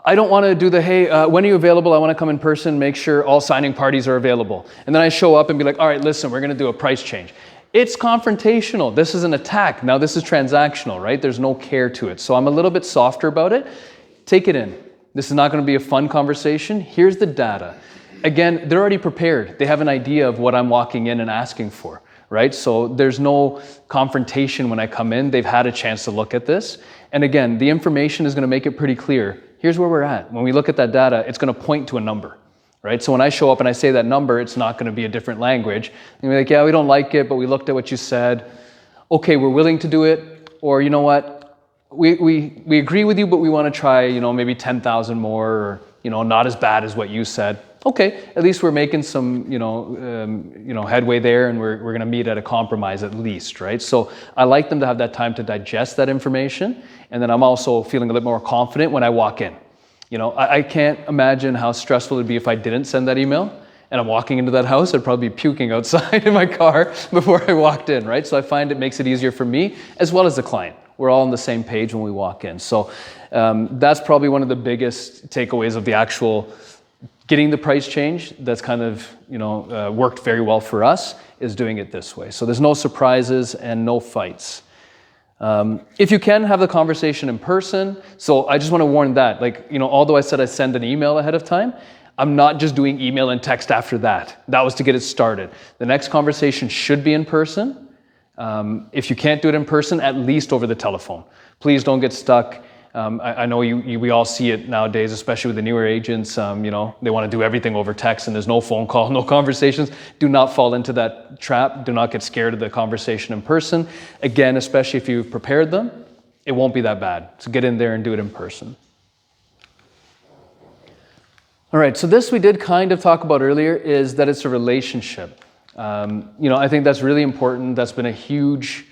Speaker 2: I don't want to do the, hey, when are you available? I want to come in person, make sure all signing parties are available. And then I show up and be like, all right, listen, we're going to do a price change. It's confrontational. This is an attack. Now this is transactional, right? There's no care to it. So I'm a little bit softer about it. Take it in. This is not going to be a fun conversation. Here's the data. Again, they're already prepared. They have an idea of what I'm walking in and asking for, right? So there's no confrontation when I come in. They've had a chance to look at this. And again, the information is going to make it pretty clear. Here's where we're at. When we look at that data, it's going to point to a number, right? So when I show up and I say that number, it's not going to be a different language. And you're like, yeah, we don't like it, but we looked at what you said. Okay, we're willing to do it. Or you know what? We agree with you, but we want to try, maybe 10,000 more, or, not as bad as what you said. Okay, at least we're making some, headway there, and we're going to meet at a compromise at least, right? So I like them to have that time to digest that information, and then I'm also feeling a little more confident when I walk in. I can't imagine how stressful it'd be if I didn't send that email, and I'm walking into that house. I'd probably be puking outside in my car before I walked in, right? So I find it makes it easier for me as well as the client. We're all on the same page when we walk in. So that's probably one of the biggest takeaways of the actual getting the price change. That's kind of, worked very well for us, is doing it this way. So there's no surprises and no fights. If you can, have the conversation in person. So I just want to warn that, although I said I send an email ahead of time, I'm not just doing email and text after that. That was to get it started. The next conversation should be in person. If you can't do it in person, at least over the telephone. Please don't get stuck. I know we all see it nowadays, especially with the newer agents. They want to do everything over text and there's no phone call, no conversations. Do not fall into that trap. Do not get scared of the conversation in person. Again, especially if you've prepared them, it won't be that bad. So get in there and do it in person. All right, so this we did kind of talk about earlier, is that it's a relationship. I think that's really important. That's been a huge,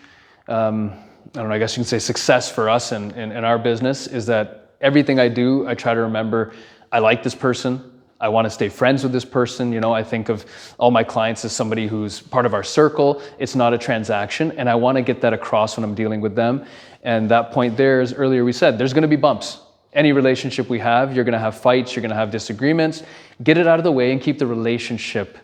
Speaker 2: I guess you can say success for us in our business, is that everything I do, I try to remember, I like this person. I want to stay friends with this person. I think of all my clients as somebody who's part of our circle. It's not a transaction, and I want to get that across when I'm dealing with them. And that point there, as earlier we said, there's going to be bumps. Any relationship we have, you're going to have fights, you're going to have disagreements. Get it out of the way and keep the relationship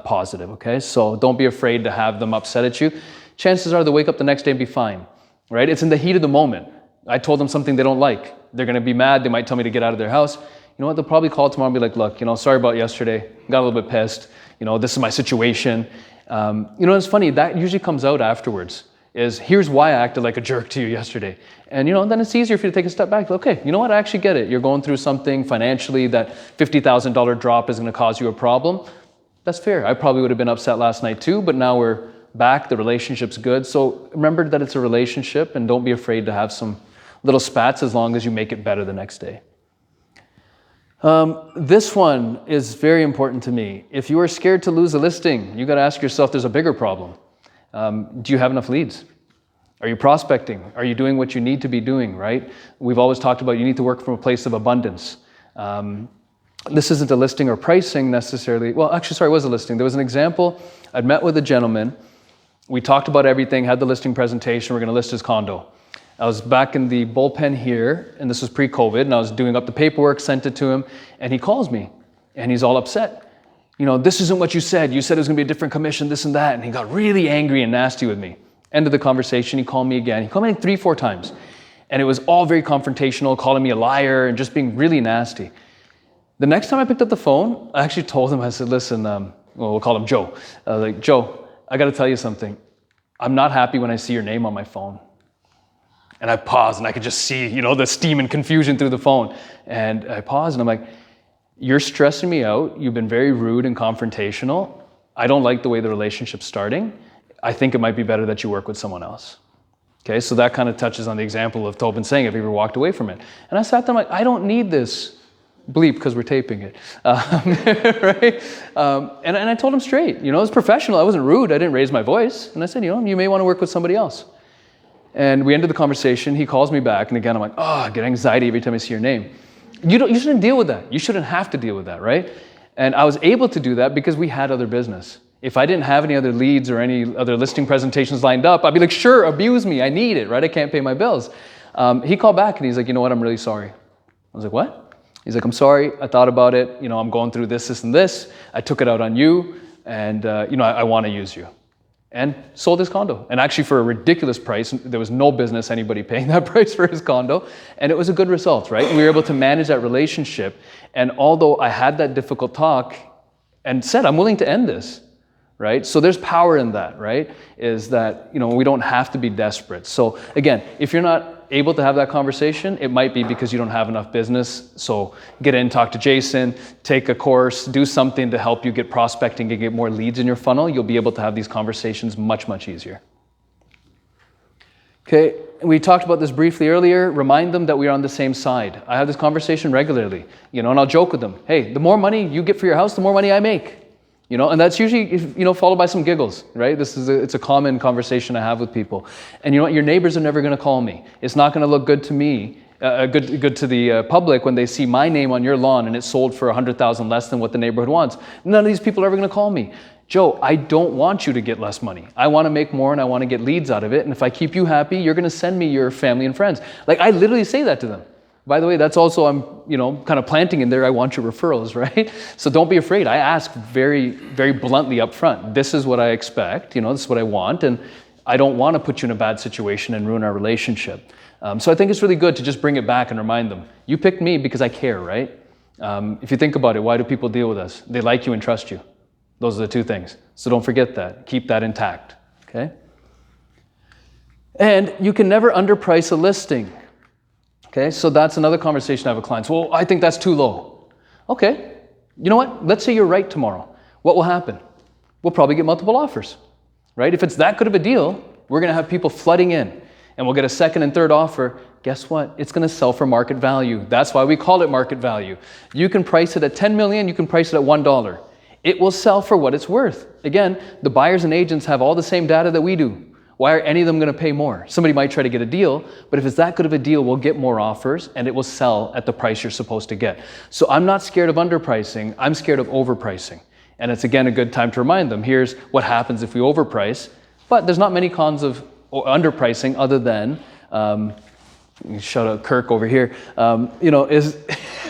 Speaker 2: positive, okay? So don't be afraid to have them upset at you. Chances are they'll wake up the next day and be fine, right? It's in the heat of the moment. I told them something they don't like. They're going to be mad. They might tell me to get out of their house. You know what? They'll probably call tomorrow and be like, look, sorry about yesterday. Got a little bit pissed. This is my situation. It's funny. That usually comes out afterwards. Is here's why I acted like a jerk to you yesterday. And then it's easier for you to take a step back. Okay, you know what? I actually get it. You're going through something financially. That $50,000 drop is going to cause you a problem. That's fair. I probably would have been upset last night too, but now we're back. The relationship's good. So remember that it's a relationship, and don't be afraid to have some little spats as long as you make it better the next day. This one is very important to me. If you are scared to lose a listing, you got to ask yourself, there's a bigger problem. Do you have enough leads? Are you prospecting? Are you doing what you need to be doing, right? We've always talked about you need to work from a place of abundance. This isn't a listing or pricing necessarily. Well, actually, sorry, it was a listing. There was an example. I'd met with a gentleman. We talked about everything, had the listing presentation. We're going to list his condo. I was back in the bullpen here, and this was pre-COVID, and I was doing up the paperwork, sent it to him, and he calls me, and he's all upset. This isn't what you said. You said it was going to be a different commission, this and that, and he got really angry and nasty with me. End of the conversation, he called me again. He called me like 3-4 times, and it was all very confrontational, calling me a liar and just being really nasty. The next time I picked up the phone, I actually told him, I said, listen, we'll call him Joe. Joe, I got to tell you something. I'm not happy when I see your name on my phone. And I paused, and I could just see, the steam and confusion through the phone. And I paused, and I'm like, you're stressing me out. You've been very rude and confrontational. I don't like the way the relationship's starting. I think it might be better that you work with someone else. Okay, so that kind of touches on the example of Tobin saying, if you ever walked away from it. And I sat there, I'm like, I don't need this bleep because we're taping it, right? And I told him straight, it was professional. I wasn't rude. I didn't raise my voice. And I said, you may want to work with somebody else. And we ended the conversation. He calls me back. And again, I'm like, I get anxiety every time I see your name. You shouldn't deal with that. You shouldn't have to deal with that, right? And I was able to do that because we had other business. If I didn't have any other leads or any other listing presentations lined up, I'd be like, sure, abuse me. I need it, right? I can't pay my bills. He called back and he's like, you know what? I'm really sorry. I was like, what? He's like, I'm sorry. I thought about it. I'm going through this, and this. I took it out on you. And, I want to use you. And sold his condo. And actually for a ridiculous price. There was no business anybody paying that price for his condo. And it was a good result, right? We were able to manage that relationship. And although I had that difficult talk and said, I'm willing to end this, right? So there's power in that, right? Is that, we don't have to be desperate. So again, if you're not able to have that conversation, it might be because you don't have enough business. So get in, talk to Jason, take a course, do something to help you get prospecting and get more leads in your funnel. You'll be able to have these conversations much, much easier. Okay, we talked about this briefly earlier. Remind them that we are on the same side. I have this conversation regularly, and I'll joke with them. Hey, the more money you get for your house, the more money I make. And that's usually, followed by some giggles, right? It's a common conversation I have with people. And you know what? Your neighbors are never going to call me. It's not going to look good to me, good to the public when they see my name on your lawn and it's sold for $100,000 less than what the neighborhood wants. None of these people are ever going to call me. Joe, I don't want you to get less money. I want to make more and I want to get leads out of it. And if I keep you happy, you're going to send me your family and friends. Like, I literally say that to them. By the way, that's also, I'm, kind of planting in there, I want your referrals, right? So don't be afraid. I ask very, very bluntly up front, this is what I expect, this is what I want, and I don't want to put you in a bad situation and ruin our relationship. So I think it's really good to just bring it back and remind them, you picked me because I care, right? If you think about it, why do people deal with us? They like you and trust you. Those are the two things. So don't forget that. Keep that intact, okay? And you can never underprice a listing. Okay, so that's another conversation I have with clients. Well, I think that's too low. Okay, you know what? Let's say you're right tomorrow. What will happen? We'll probably get multiple offers, right? If it's that good of a deal, we're going to have people flooding in and we'll get a second and third offer. Guess what? It's going to sell for market value. That's why we call it market value. You can price it at 10 million, you can price it at $1. It will sell for what it's worth. Again, the buyers and agents have all the same data that we do. Why are any of them going to pay more? Somebody might try to get a deal, but if it's that good of a deal, we'll get more offers and it will sell at the price you're supposed to get. So I'm not scared of underpricing, I'm scared of overpricing. And it's again a good time to remind them, here's what happens if we overprice, but there's not many cons of underpricing other than, shout out Kirk over here, is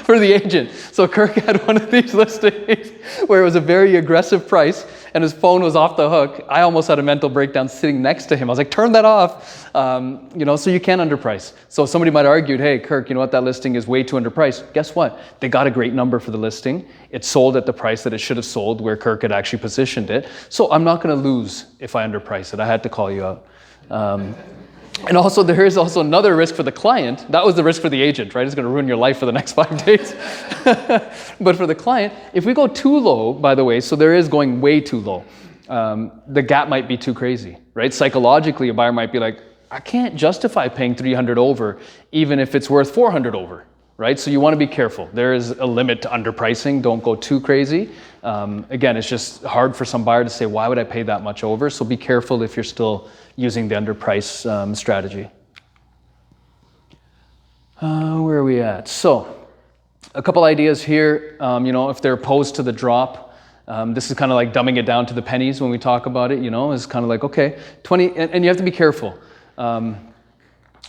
Speaker 2: for the agent. So Kirk had one of these listings where it was a very aggressive price and his phone was off the hook. I almost had a mental breakdown sitting next to him. I was like, turn that off. So you can underprice. So somebody might argue, hey, Kirk, you know what, that listing is way too underpriced. Guess what? They got a great number for the listing. It sold at the price that it should have sold where Kirk had actually positioned it. So I'm not going to lose if I underprice it. I had to call you out. And also, there is also another risk for the client. That was the risk for the agent, right? It's going to ruin your life for the next 5 days. But for the client, if we go too low, by the way, so there is going way too low, the gap might be too crazy, right? Psychologically, a buyer might be like, I can't justify paying 300 over, even if it's worth 400 over, right? So you want to be careful. There is a limit to underpricing. Don't go too crazy. Again, it's just hard for some buyer to say, why would I pay that much over? So be careful if you're still using the underprice strategy. Where are we at? So a couple ideas here. If they're opposed to the drop, this is kind of like dumbing it down to the pennies when we talk about it, it's kind of like, okay, 20, and you have to be careful.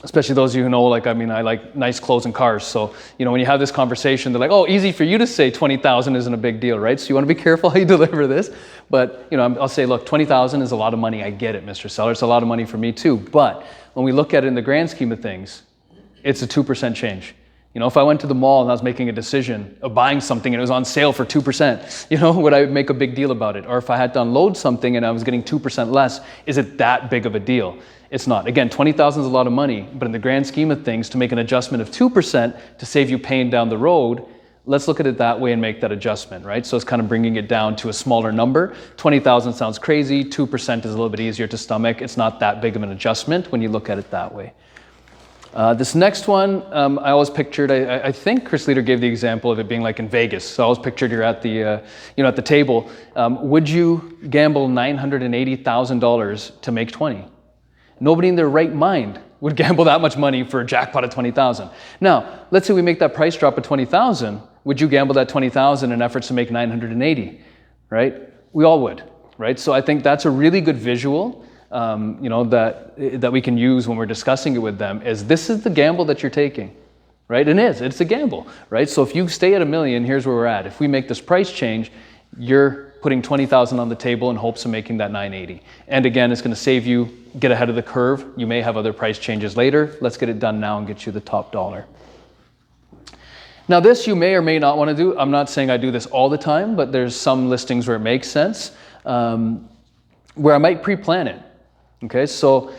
Speaker 2: Especially those of you who know, I like nice clothes and cars. So, when you have this conversation, they're like, oh, easy for you to say 20,000 isn't a big deal, right? So you want to be careful how you deliver this. But, I'll say, look, 20,000 is a lot of money. I get it, Mr. Seller. It's a lot of money for me too. But when we look at it in the grand scheme of things, it's a 2% change. If I went to the mall and I was making a decision of buying something and it was on sale for 2%, would I make a big deal about it? Or if I had to unload something and I was getting 2% less, is it that big of a deal? It's not. Again, 20,000 is a lot of money, but in the grand scheme of things, to make an adjustment of 2% to save you pain down the road, let's look at it that way and make that adjustment, right? So it's kind of bringing it down to a smaller number. 20,000 sounds crazy. 2% is a little bit easier to stomach. It's not that big of an adjustment when you look at it that way. This next one, I always pictured, I think Chris Leader gave the example of it being like in Vegas. So I always pictured you're at the, at the table. Would you gamble $980,000 to make 20? Nobody in their right mind would gamble that much money for a jackpot of 20,000. Now, let's say we make that price drop of 20,000. Would you gamble that 20,000 in efforts to make 980? Right? We all would, right? So I think that's a really good visual, that we can use when we're discussing it with them. Is this is the gamble that you're taking, right? It's a gamble, right? So if you stay at $1 million, here's where we're at. If we make this price change, you're putting 20,000 on the table in hopes of making that 980. And again, it's going to save you, get ahead of the curve. You may have other price changes later. Let's get it done now and get you the top dollar. Now this you may or may not want to do. I'm not saying I do this all the time, but there's some listings where it makes sense, where I might pre-plan it. Okay, so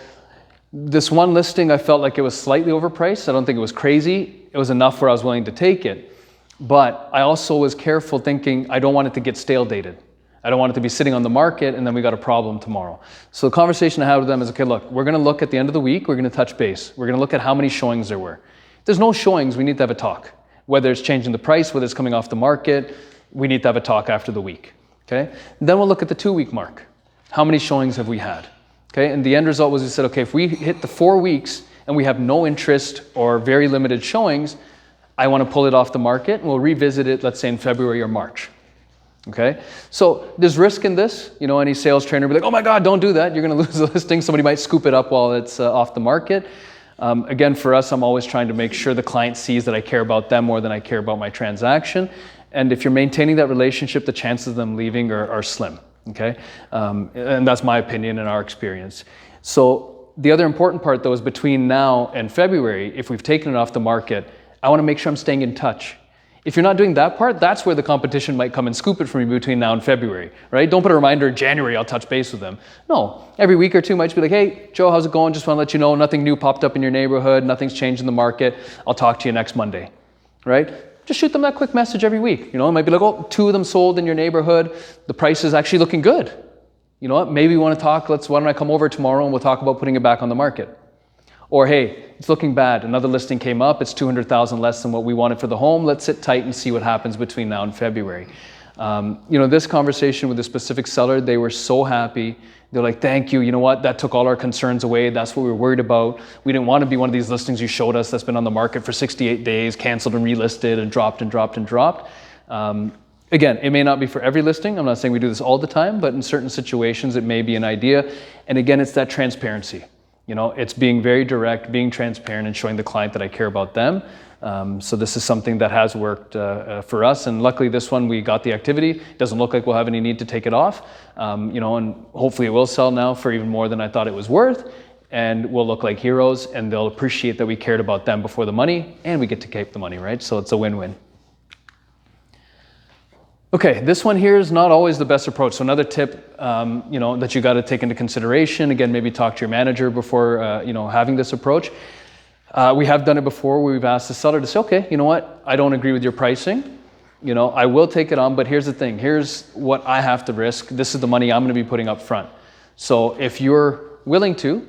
Speaker 2: this one listing, I felt like it was slightly overpriced. I don't think it was crazy. It was enough where I was willing to take it. But I also was careful thinking I don't want it to get stale dated. I don't want it to be sitting on the market and then we got a problem tomorrow. So the conversation I had with them is, okay, look, we're going to look at the end of the week. We're going to touch base. We're going to look at how many showings there were. If there's no showings, we need to have a talk. Whether it's changing the price, whether it's coming off the market, we need to have a talk after the week. Okay? And then we'll look at the 2-week mark. How many showings have we had? Okay? And the end result was we said, okay, if we hit the 4 weeks and we have no interest or very limited showings, I want to pull it off the market and we'll revisit it, let's say in February or March. Okay, so there's risk in this. You know, any sales trainer will be like, oh my God, don't do that. You're going to lose the listing. Somebody might scoop it up while it's off the market. Again, for us, I'm always trying to make sure the client sees that I care about them more than I care about my transaction. And if you're maintaining that relationship, the chances of them leaving are slim. Okay, and that's my opinion and our experience. So the other important part, though, is between now and February, if we've taken it off the market, I want to make sure I'm staying in touch. If you're not doing that part, that's where the competition might come and scoop it from you between now and February, right? Don't put a reminder in January, I'll touch base with them. No, every week or two might just be like, hey, Joe, how's it going? Just want to let you know nothing new popped up in your neighborhood, nothing's changed in the market. I'll talk to you next Monday, right? Just shoot them that quick message every week. You know, it might be like, oh, 2 of them sold in your neighborhood. The price is actually looking good. You know what, maybe you want to talk, why don't I come over tomorrow and we'll talk about putting it back on the market. Or hey, it's looking bad. Another listing came up. It's $200,000 less than what we wanted for the home. Let's sit tight and see what happens between now and February. You know, this conversation with a specific seller, they were so happy. They're like, thank you. You know what? That took all our concerns away. That's what we were worried about. We didn't want to be one of these listings you showed us that's been on the market for 68 days, canceled and relisted and dropped and dropped and dropped. Again, it may not be for every listing. I'm not saying we do this all the time, but in certain situations, it may be an idea. And again, it's that transparency. You know, it's being very direct, being transparent, and showing the client that I care about them. So this is something that has worked for us, and luckily this one we got the activity. It doesn't look like we'll have any need to take it off. You know, and hopefully it will sell now for even more than I thought it was worth, and we'll look like heroes, and they'll appreciate that we cared about them before the money, and we get to keep the money, right? So it's a win-win. Okay, this one here is not always the best approach. So another tip, you know, that you got to take into consideration. Again, maybe talk to your manager before, you know, having this approach. We have done it before where we've asked the seller to say, okay, you know what, I don't agree with your pricing. You know, I will take it on, but here's the thing. Here's what I have to risk. This is the money I'm going to be putting up front. So if you're willing to,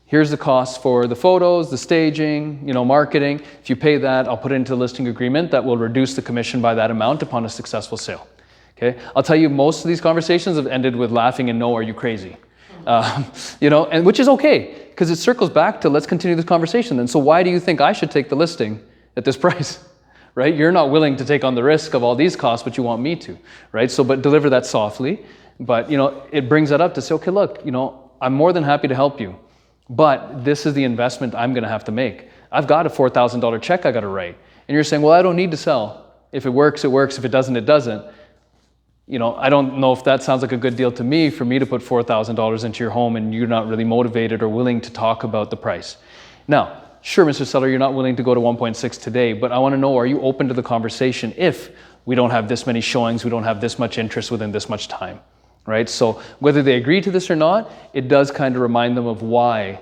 Speaker 2: here's the cost for the photos, the staging, you know, marketing. If you pay that, I'll put it into a listing agreement that will reduce the commission by that amount upon a successful sale. Okay, I'll tell you, most of these conversations have ended with laughing and no, are you crazy? You know, and which is okay, because it circles back to let's continue this conversation then. So why do you think I should take the listing at this price? Right? You're not willing to take on the risk of all these costs, but you want me to, right? So, but deliver that softly. But, you know, it brings that up to say, okay, look, you know, I'm more than happy to help you. But this is the investment I'm going to have to make. I've got a $4,000 check I got to write. And you're saying, well, I don't need to sell. If it works, it works. If it doesn't, it doesn't. You know, I don't know if that sounds like a good deal to me for me to put $4,000 into your home and you're not really motivated or willing to talk about the price. Now, sure, Mr. Seller, you're not willing to go to 1.6 today, but I want to know, are you open to the conversation if we don't have this many showings, we don't have this much interest within this much time? Right? So whether they agree to this or not, it does kind of remind them of why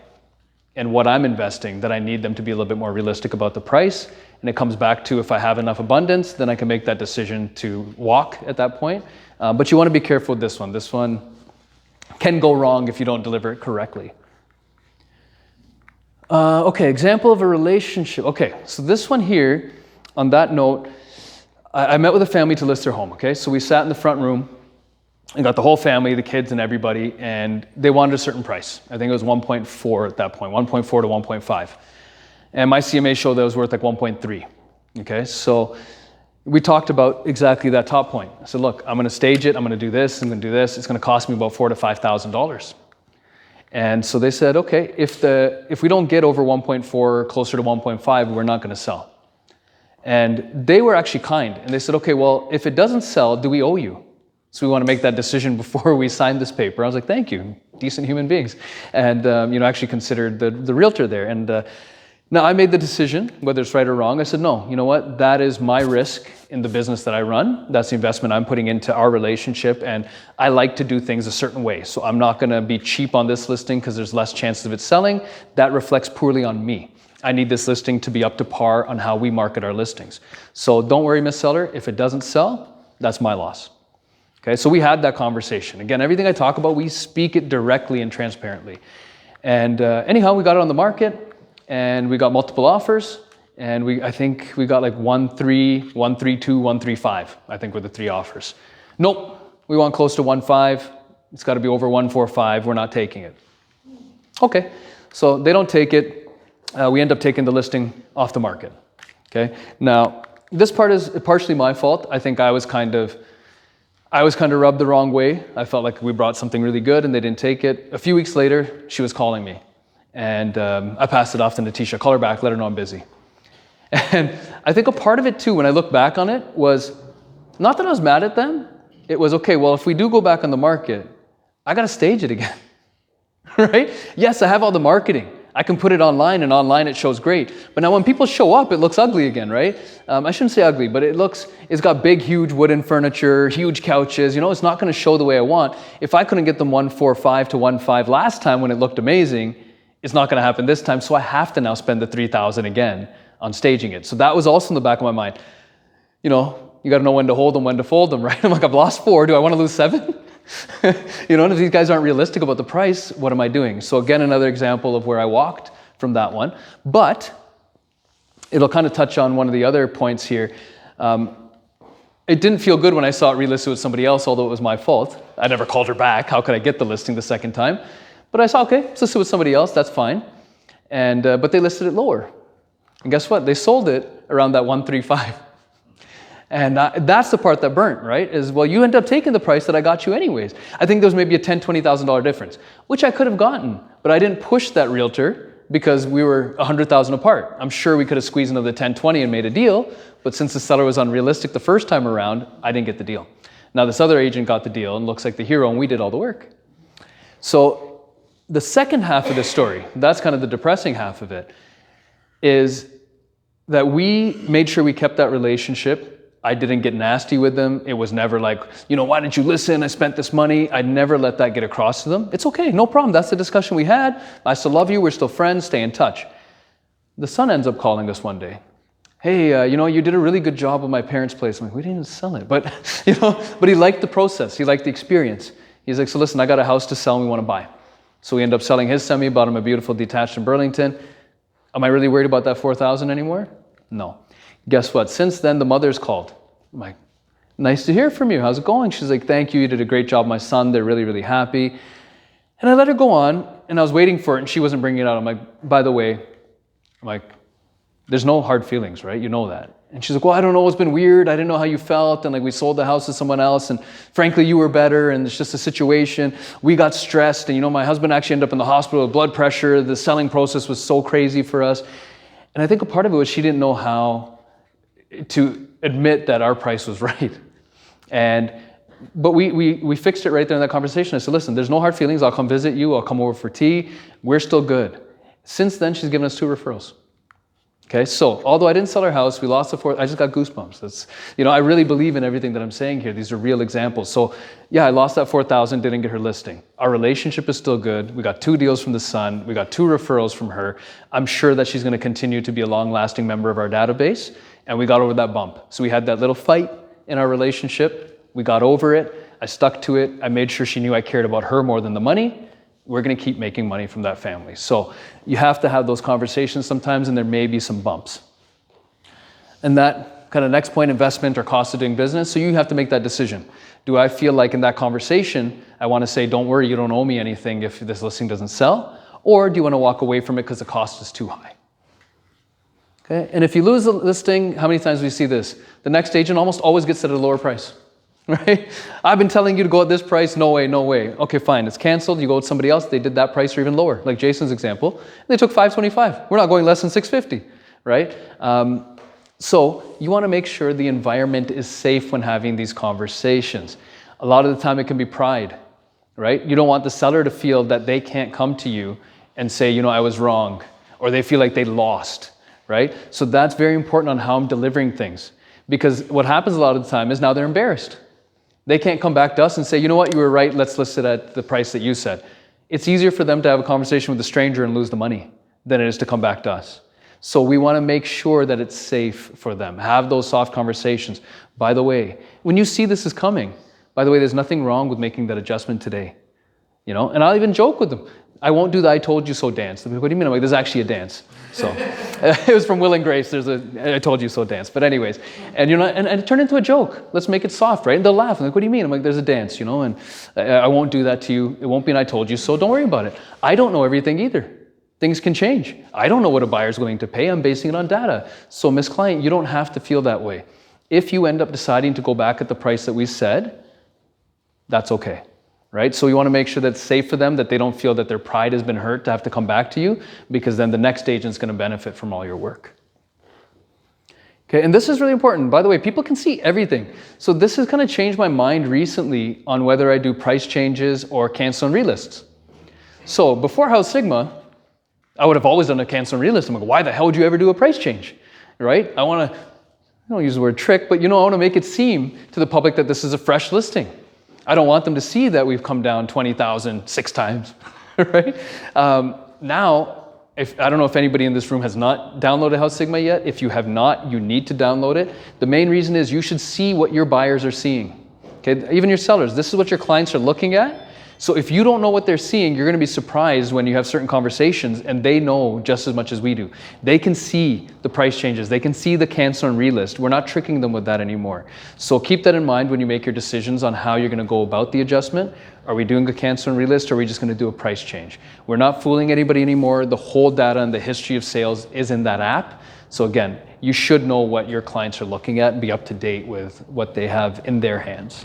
Speaker 2: and what I'm investing, that I need them to be a little bit more realistic about the price. And it comes back to, if I have enough abundance, then I can make that decision to walk at that point. But you want to be careful with this one. This one can go wrong if you don't deliver it correctly. Okay, example of a relationship. Okay, so this one here, on that note, I met with a family to list their home, okay? So we sat in the front room and got the whole family, the kids and everybody, and they wanted a certain price. I think it was 1.4 at that point, 1.4 to 1.5. And my CMA showed that it was worth like 1.3, okay? So we talked about exactly that top point. I said, look, I'm gonna stage it, I'm gonna do this, I'm gonna do this. It's gonna cost me about $4,000 to $5,000. And so they said, okay, if we don't get over 1.4, closer to 1.5, we're not gonna sell. And they were actually kind. And they said, okay, well, if it doesn't sell, do we owe you? So we want to make that decision before we sign this paper. I was like, thank you, decent human beings. And, you know, actually considered the realtor there. And now I made the decision, whether it's right or wrong. I said, no, you know what? That is my risk in the business that I run. That's the investment I'm putting into our relationship. And I like to do things a certain way. So I'm not going to be cheap on this listing because there's less chances of it selling. That reflects poorly on me. I need this listing to be up to par on how we market our listings. So don't worry, Miss Seller. If it doesn't sell, that's my loss. Okay, so we had that conversation. Again, everything I talk about, we speak it directly and transparently. And anyhow, we got it on the market, and we got multiple offers, and I think we got like 1.3, 1.32, 1.35, I think were the 3 offers. Nope, we want close to 1.5. It's got to be over 1.45. We're not taking it. Okay, so they don't take it. We end up taking the listing off the market. Okay, now this part is partially my fault. I think I was kind of, I was kind of rubbed the wrong way. I felt like we brought something really good and they didn't take it. A few weeks later, she was calling me. And I passed it off to Natisha. Call her back, let her know I'm busy. And I think a part of it too, when I look back on it, was not that I was mad at them. It was, okay, well, if we do go back on the market, I got to stage it again, right? Yes, I have all the marketing. I can put it online, and online it shows great. But now when people show up, it looks ugly again, right? I shouldn't say ugly, but it's got big, huge wooden furniture, huge couches. It's not going to show the way I want. If I couldn't get them 145 to 1.5 last time when it looked amazing, it's not going to happen this time. So I have to now spend the $3,000 again on staging it. So that was also in the back of my mind. You got to know when to hold them, when to fold them, right? I'm like, I've lost 4. Do I want to lose 7? And if these guys aren't realistic about the price, what am I doing? So again, another example of where I walked from that one. But it'll kind of touch on one of the other points here. It didn't feel good when I saw it relisted with somebody else, although it was my fault. I never called her back. How could I get the listing the second time? But I saw, okay, let's list it with somebody else. That's fine. And but they listed it lower. And guess what? They sold it around that 135. And that's the part that burnt, right? Is, well, you end up taking the price that I got you anyways. I think there was maybe a $10,000, $20,000 difference, which I could have gotten, but I didn't push that realtor because we were $100,000 apart. I'm sure we could have squeezed another 10, 20 and made a deal, but since the seller was unrealistic the first time around, I didn't get the deal. Now this other agent got the deal and looks like the hero, and we did all the work. So the second half of the story, that's kind of the depressing half of it, is that we made sure we kept that relationship. I didn't get nasty with them. It was never like, why didn't you listen? I spent this money. I never let that get across to them. It's okay, no problem. That's the discussion we had. I still love you. We're still friends. Stay in touch. The son ends up calling us one day. Hey, you did a really good job with my parents' place. I'm like, we didn't even sell it. But, but he liked the process. He liked the experience. He's like, so listen, I got a house to sell and we want to buy. So we end up selling his semi, bought him a beautiful detached in Burlington. Am I really worried about that $4,000 anymore? No. Guess what? Since then, the mother's called. I'm like, nice to hear from you. How's it going? She's like, thank you. You did a great job, my son. They're really, really happy. And I let her go on, and I was waiting for it, and she wasn't bringing it out. I'm like, by the way, there's no hard feelings, right? You know that. And she's like, well, I don't know. It's been weird. I didn't know how you felt. And we sold the house to someone else. And frankly, you were better. And it's just a situation. We got stressed. And my husband actually ended up in the hospital with blood pressure. The selling process was so crazy for us. And I think a part of it was she didn't know how to admit that our price was right. But we fixed it right there in that conversation. I said, listen, there's no hard feelings. I'll come visit you. I'll come over for tea. We're still good. Since then, she's given us 2 referrals. Okay, so although I didn't sell our house, we lost the 4th. I just got goosebumps. That's, I really believe in everything that I'm saying here. These are real examples. So yeah, I lost that 4,000, didn't get her listing. Our relationship is still good. We got 2 deals from the son. We got 2 referrals from her. I'm sure that she's going to continue to be a long-lasting member of our database. And we got over that bump. So we had that little fight in our relationship. We got over it. I stuck to it. I made sure she knew I cared about her more than the money. We're going to keep making money from that family. So you have to have those conversations sometimes, and there may be some bumps. And that kind of next point, investment or cost of doing business. So you have to make that decision. Do I feel like in that conversation, I want to say, don't worry, you don't owe me anything if this listing doesn't sell? Or do you want to walk away from it because the cost is too high? Okay? And if you lose the listing, how many times do we see this? The next agent almost always gets it at a lower price. Right? I've been telling you to go at this price. No way, no way. Okay, fine. It's canceled. You go with somebody else. They did that price or even lower, like Jason's example. They took $525. We're not going less than $650, right? So you want to make sure the environment is safe when having these conversations. A lot of the time it can be pride, right? You don't want the seller to feel that they can't come to you and say, I was wrong, or they feel like they lost, right? So that's very important on how I'm delivering things, because what happens a lot of the time is now they're embarrassed. They can't come back to us and say, you know what, you were right, let's list it at the price that you said. It's easier for them to have a conversation with a stranger and lose the money than it is to come back to us. So we want to make sure that it's safe for them. Have those soft conversations. By the way, when you see this is coming, by the way, there's nothing wrong with making that adjustment today. And I'll even joke with them. I won't do the I told you so dance. What do you mean? I'm like, there's actually a dance. So it was from Will and Grace. There's a I told you so dance. But anyways, and and it turned into a joke. Let's make it soft, right? And they'll laugh. I'm like, what do you mean? I'm like, there's a dance, and I won't do that to you. It won't be an I told you so. Don't worry about it. I don't know everything either. Things can change. I don't know what a buyer's going to pay. I'm basing it on data. So Miss Client, you don't have to feel that way. If you end up deciding to go back at the price that we said, that's okay, right? So you want to make sure that it's safe for them, that they don't feel that their pride has been hurt to have to come back to you, because then the next agent's going to benefit from all your work. Okay, and this is really important. By the way, people can see everything. So this has kind of changed my mind recently on whether I do price changes or cancel and relists. So before House Sigma, I would have always done a cancel and relist. I'm like, why the hell would you ever do a price change, right? I don't use the word trick, but I want to make it seem to the public that this is a fresh listing. I don't want them to see that we've come down 20,000 6 times, right? Now, I don't know if anybody in this room has not downloaded House Sigma yet. If you have not, you need to download it. The main reason is you should see what your buyers are seeing. Okay, even your sellers, this is what your clients are looking at. So if you don't know what they're seeing, you're going to be surprised when you have certain conversations and they know just as much as we do. They can see the price changes. They can see the cancel and relist. We're not tricking them with that anymore. So keep that in mind when you make your decisions on how you're going to go about the adjustment. Are we doing a cancel and relist, or are we just going to do a price change? We're not fooling anybody anymore. The whole data and the history of sales is in that app. So again, you should know what your clients are looking at and be up to date with what they have in their hands.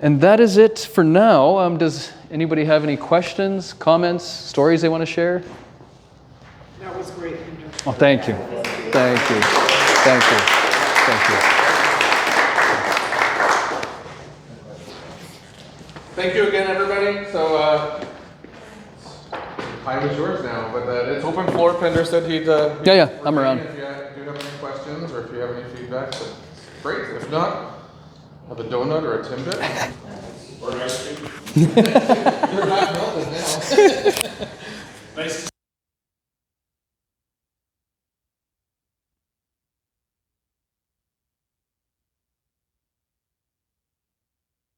Speaker 2: And that is it for now. Does anybody have any questions, comments, stories they want to share?
Speaker 4: That was great, Pinder.
Speaker 2: Oh, thank you. Thank you. Thank you. Thank you.
Speaker 1: Thank you again, everybody. So, time is yours now, but it's open floor. Pinder said he'd
Speaker 2: Yeah, I'm around.
Speaker 1: If you do have any questions or if you have any feedback, that's great. If not, have a donut or a Timbit.
Speaker 5: Or an ice cream.
Speaker 1: You're half melted now.
Speaker 5: Nice.